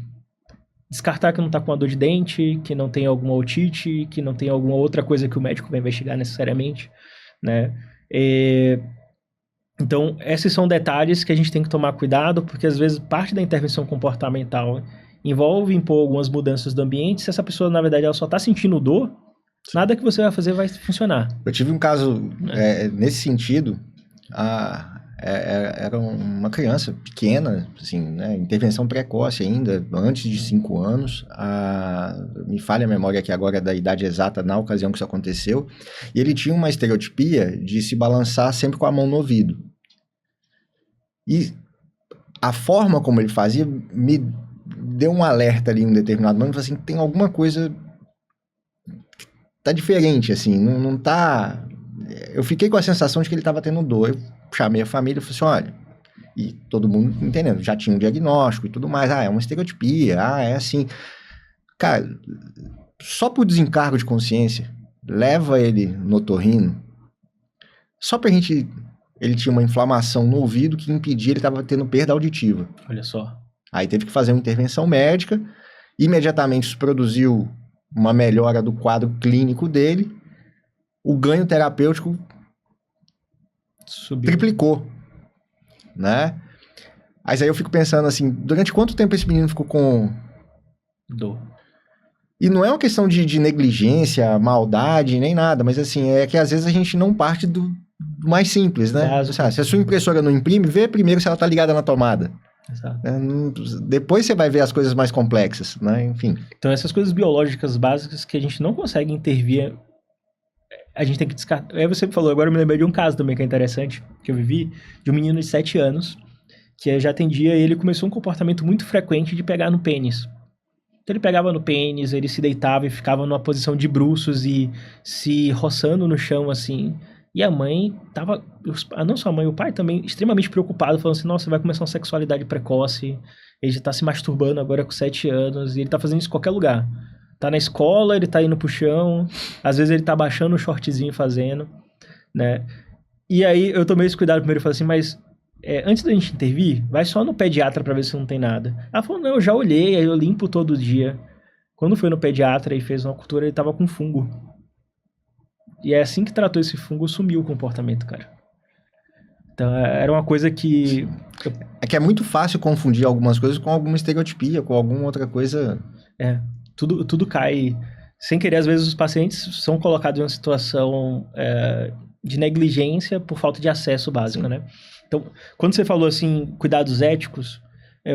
descartar que não está com uma dor de dente, que não tem alguma otite, que não tem alguma outra coisa que o médico vai investigar necessariamente, né? Então, esses são detalhes que a gente tem que tomar cuidado, porque às vezes parte da intervenção comportamental envolve impor algumas mudanças do ambiente. Se essa pessoa, na verdade, ela só está sentindo dor, nada que você vai fazer vai funcionar. Eu tive um caso nesse sentido. Era uma criança pequena, assim, né, intervenção precoce ainda, antes de 5 anos. Me falha a memória aqui agora da idade exata na ocasião que isso aconteceu. E ele tinha uma estereotipia de se balançar sempre com a mão no ouvido. E a forma como ele fazia me deu um alerta ali em um determinado momento, assim, tem alguma coisa que tá diferente, assim, não tá... Eu fiquei com a sensação de que ele estava tendo dor. Eu chamei a família e falei assim, olha, e todo mundo entendendo, já tinha um diagnóstico e tudo mais, é uma estereotipia, é assim. Cara, só por desencargo de consciência, leva ele no otorrino, só pra gente... Ele tinha uma inflamação no ouvido que impedia, ele estava tendo perda auditiva. Olha só. Aí teve que fazer uma intervenção médica, imediatamente isso produziu uma melhora do quadro clínico dele, o ganho terapêutico triplicou, né? Mas aí eu fico pensando assim, durante quanto tempo esse menino ficou com dor? E não é uma questão de negligência, maldade, nem nada, mas assim, é que às vezes a gente não parte do mais simples, né? Se a sua impressora não imprime, vê primeiro se ela tá ligada na tomada. Exato. Depois você vai ver as coisas mais complexas, né? Enfim. Então essas coisas biológicas básicas que a gente não consegue intervir, a gente tem que descartar. Aí você falou, agora eu me lembrei de um caso também que é interessante, que eu vivi, de um menino de 7 anos, que eu já atendia, e ele começou um comportamento muito frequente de pegar no pênis. Então ele pegava no pênis, ele se deitava e ficava numa posição de bruços e se roçando no chão, assim. E a mãe tava, não só a mãe, o pai também, extremamente preocupado, falando assim, nossa, vai começar uma sexualidade precoce, ele já tá se masturbando agora com 7 anos, e ele tá fazendo isso em qualquer lugar. Tá na escola, ele tá indo pro chão, às vezes ele tá baixando o shortzinho fazendo, né? E aí eu tomei esse cuidado primeiro e falei assim, mas antes da gente intervir, vai só no pediatra pra ver se não tem nada. Ela falou, não, eu já olhei, aí eu limpo todo dia. Quando foi no pediatra e fez uma cultura, ele tava com fungo. E é assim que tratou esse fungo, sumiu o comportamento, cara. Então, era uma coisa que... É que é muito fácil confundir algumas coisas com alguma estereotipia, com alguma outra coisa... Tudo cai... Sem querer, às vezes, os pacientes são colocados em uma situação de negligência por falta de acesso básico, Sim. né? Então, quando você falou, assim, cuidados éticos,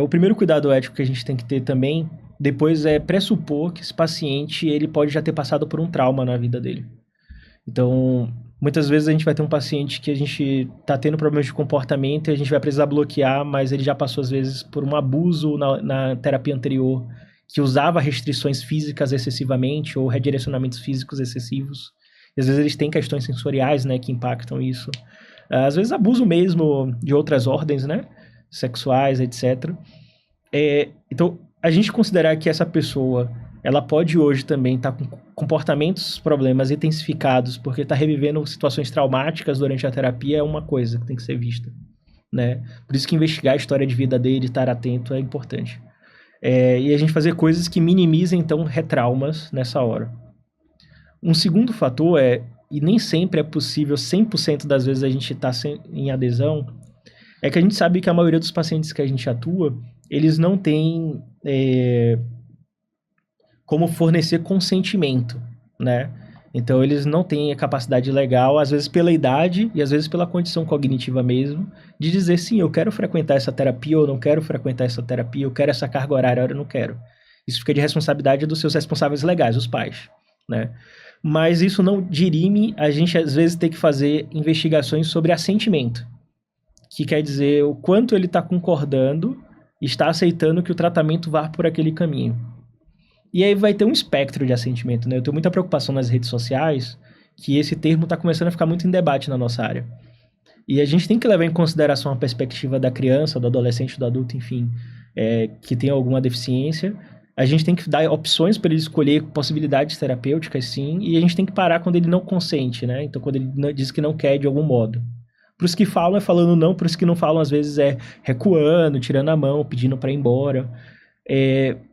o primeiro cuidado ético que a gente tem que ter também, depois é pressupor que esse paciente, ele pode já ter passado por um trauma na vida dele. Então, muitas vezes a gente vai ter um paciente que a gente tá tendo problemas de comportamento e a gente vai precisar bloquear, mas ele já passou, às vezes, por um abuso na terapia anterior, que usava restrições físicas excessivamente ou redirecionamentos físicos excessivos. E, às vezes, eles têm questões sensoriais, né, que impactam isso. Às vezes, abuso mesmo de outras ordens, né, sexuais, etc. Então, a gente considerar que essa pessoa ela pode hoje também estar com comportamentos, problemas intensificados, porque está revivendo situações traumáticas durante a terapia, é uma coisa que tem que ser vista, né? Por isso que investigar a história de vida dele, estar atento, é importante. E a gente fazer coisas que minimizem, então, retraumas nessa hora. Um segundo fator e nem sempre é possível, 100% das vezes a gente está em adesão, é que a gente sabe que a maioria dos pacientes que a gente atua, eles não têm como fornecer consentimento, né? Então, eles não têm a capacidade legal, às vezes pela idade e às vezes pela condição cognitiva mesmo, de dizer, sim, eu quero frequentar essa terapia ou não quero frequentar essa terapia, eu quero essa carga horária ou eu não quero. Isso fica de responsabilidade dos seus responsáveis legais, os pais, né? Mas isso não dirime a gente, às vezes, ter que fazer investigações sobre assentimento, que quer dizer o quanto ele está concordando e está aceitando que o tratamento vá por aquele caminho. E aí vai ter um espectro de assentimento, né? Eu tenho muita preocupação nas redes sociais que esse termo está começando a ficar muito em debate na nossa área. E a gente tem que levar em consideração a perspectiva da criança, do adolescente, do adulto, enfim, que tem alguma deficiência. A gente tem que dar opções para ele escolher possibilidades terapêuticas, sim, e a gente tem que parar quando ele não consente, né? Então, quando ele diz que não quer de algum modo. Para os que falam é falando não, para os que não falam, às vezes, é recuando, tirando a mão, pedindo para ir embora.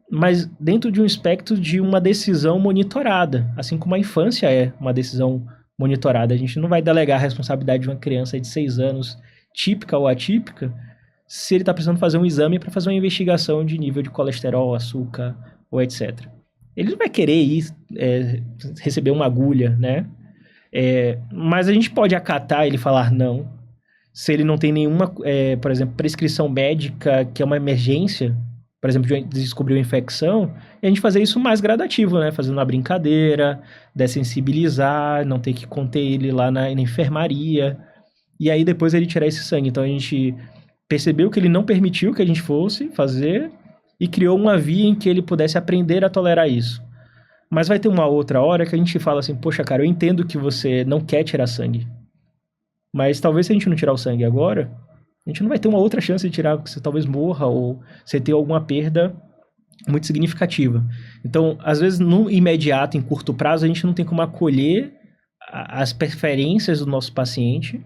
Mas dentro de um espectro de uma decisão monitorada, assim como a infância é uma decisão monitorada. A gente não vai delegar a responsabilidade de uma criança de 6 anos, típica ou atípica, se ele está precisando fazer um exame para fazer uma investigação de nível de colesterol, açúcar ou etc. Ele não vai querer ir receber uma agulha, né? Mas a gente pode acatar ele falar não, se ele não tem nenhuma, por exemplo, prescrição médica que é uma emergência, por exemplo, de descobrir uma infecção, e a gente fazer isso mais gradativo, né? Fazendo uma brincadeira, dessensibilizar, não ter que conter ele lá na enfermaria, e aí depois ele tirar esse sangue. Então a gente percebeu que ele não permitiu que a gente fosse fazer e criou uma via em que ele pudesse aprender a tolerar isso. Mas vai ter uma outra hora que a gente fala assim, poxa, cara, eu entendo que você não quer tirar sangue, mas talvez se a gente não tirar o sangue agora, a gente não vai ter uma outra chance de tirar, porque você talvez morra ou você ter alguma perda muito significativa. Então, às vezes, no imediato, em curto prazo, a gente não tem como acolher as preferências do nosso paciente,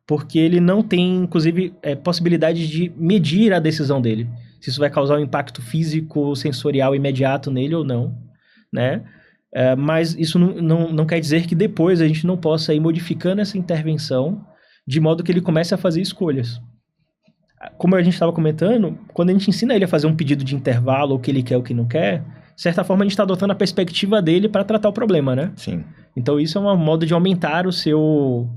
porque ele não tem, inclusive, possibilidade de medir a decisão dele. Se isso vai causar um impacto físico, sensorial imediato nele ou não, né? Mas isso não quer dizer que depois a gente não possa ir modificando essa intervenção de modo que ele comece a fazer escolhas. Como a gente estava comentando, quando a gente ensina ele a fazer um pedido de intervalo, o que ele quer, o que não quer, de certa forma a gente está adotando a perspectiva dele para tratar o problema, né? Sim. Então isso é um modo de aumentar sua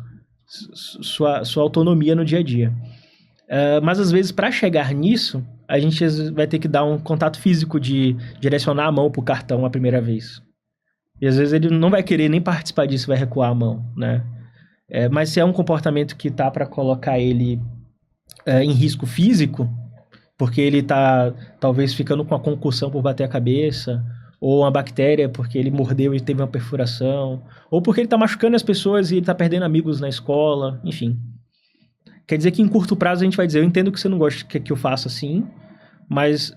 autonomia no dia a dia. Mas às vezes, para chegar nisso, a gente vai ter que dar um contato físico de direcionar a mão para o cartão a primeira vez. E às vezes ele não vai querer nem participar disso, vai recuar a mão, né? Mas se é um comportamento que tá para colocar ele em risco físico, porque ele tá talvez ficando com a concussão por bater a cabeça, ou uma bactéria porque ele mordeu e teve uma perfuração, ou porque ele tá machucando as pessoas e ele tá perdendo amigos na escola, enfim. Quer dizer que em curto prazo a gente vai dizer, eu entendo que você não gosta que eu faça assim, mas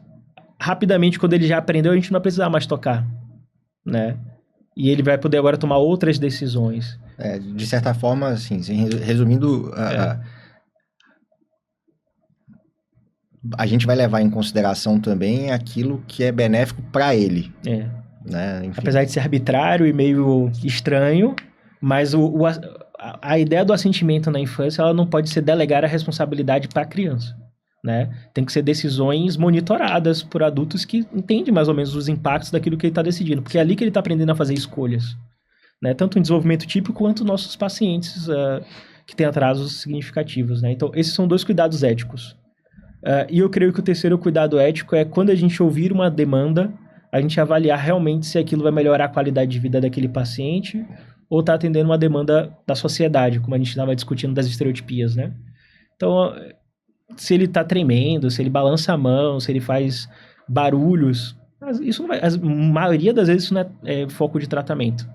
rapidamente, quando ele já aprendeu, a gente não vai precisar mais tocar, né? E ele vai poder agora tomar outras decisões. De certa forma, assim, resumindo, a gente vai levar em consideração também aquilo que é benéfico para ele. Né? Enfim. Apesar de ser arbitrário e meio estranho, mas a ideia do assentimento na infância, ela não pode ser delegar a responsabilidade para a criança, né? Tem que ser decisões monitoradas por adultos que entendem mais ou menos os impactos daquilo que ele está decidindo, porque é ali que ele está aprendendo a fazer escolhas, né? Tanto em desenvolvimento típico quanto nossos pacientes que têm atrasos significativos, né? Então, esses são 2 cuidados éticos. E eu creio que o terceiro cuidado ético é quando a gente ouvir uma demanda, a gente avaliar realmente se aquilo vai melhorar a qualidade de vida daquele paciente ou está atendendo uma demanda da sociedade, como a gente estava discutindo das estereotipias, né? Então, se ele está tremendo, se ele balança a mão, se ele faz barulhos, isso não vai, a maioria das vezes isso não é foco de tratamento.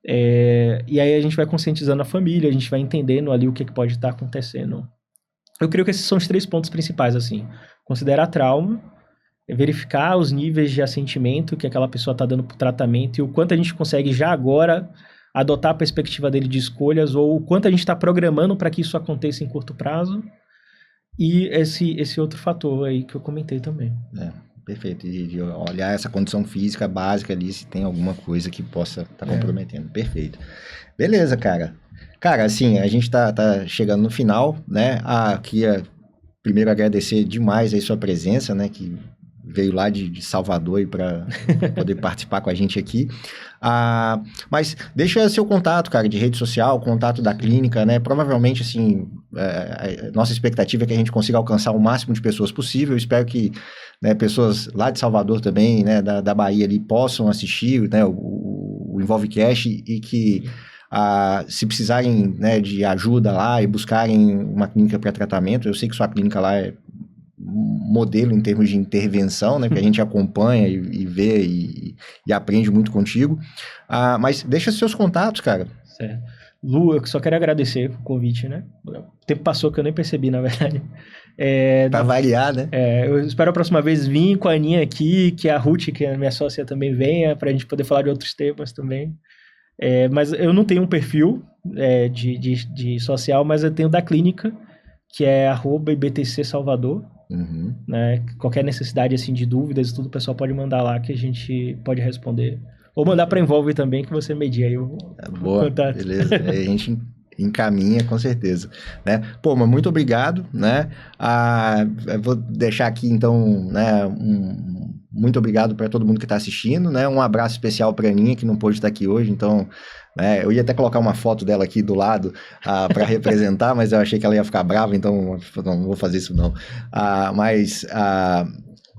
E aí a gente vai conscientizando a família, a gente vai entendendo ali o que pode estar acontecendo. Eu creio que esses são os 3 pontos principais, assim. Considerar trauma, verificar os níveis de assentimento que aquela pessoa está dando para o tratamento e o quanto a gente consegue já agora adotar a perspectiva dele de escolhas ou o quanto a gente está programando para que isso aconteça em curto prazo. E esse outro fator aí que eu comentei também. Perfeito. De olhar essa condição física básica ali, se tem alguma coisa que possa estar comprometendo. Perfeito. Beleza, cara. Cara, assim, a gente tá chegando no final, né? Queria primeiro agradecer demais aí sua presença, né? Que veio lá de Salvador aí para poder participar com a gente aqui. Mas deixa seu contato, cara, de rede social, contato da clínica, né? Provavelmente, assim, nossa expectativa é que a gente consiga alcançar o máximo de pessoas possível. Eu espero que, né, pessoas lá de Salvador também, né, da Bahia ali, possam assistir, né, o EnvolveCast e que, se precisarem, né, de ajuda lá e buscarem uma clínica para tratamento, eu sei que sua clínica lá é modelo em termos de intervenção, né, que a gente acompanha e vê e aprende muito contigo. Mas deixa seus contatos, cara. Certo. Lu, eu só quero agradecer o convite, né? O tempo passou que eu nem percebi, na verdade. Pra variar, né? Eu espero a próxima vez vir com a Aninha aqui, que a Ruth, que é minha sócia, também venha, pra gente poder falar de outros temas também. Mas eu não tenho um perfil de social, mas eu tenho da clínica, que é @IBTC Salvador. Uhum. Né? Qualquer necessidade assim, de dúvidas e tudo, o pessoal pode mandar lá que a gente pode responder. Ou mandar para Envolve também, que você media aí o contato. Beleza, aí a gente encaminha com certeza, né? Pô, mas muito obrigado, né? Eu vou deixar aqui então, né, muito obrigado para todo mundo que está assistindo, né? Um abraço especial para a Aninha, que não pôde estar aqui hoje, então, né, eu ia até colocar uma foto dela aqui do lado para representar, mas eu achei que ela ia ficar brava, então não vou fazer isso não. Mas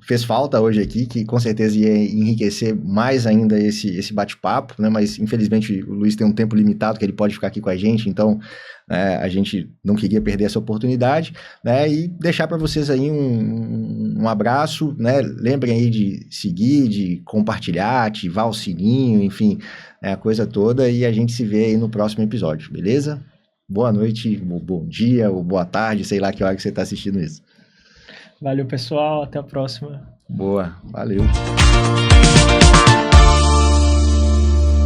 fez falta hoje aqui, que com certeza ia enriquecer mais ainda esse bate-papo, né? Mas infelizmente o Luiz tem um tempo limitado que ele pode ficar aqui com a gente, então a gente não queria perder essa oportunidade, né? E deixar para vocês aí um abraço, né? Lembrem aí de seguir, de compartilhar, ativar o sininho, enfim, a coisa toda, e a gente se vê aí no próximo episódio, beleza? Boa noite, bom dia, ou boa tarde, sei lá que hora que você está assistindo isso. Valeu, pessoal. Até a próxima. Boa. Valeu.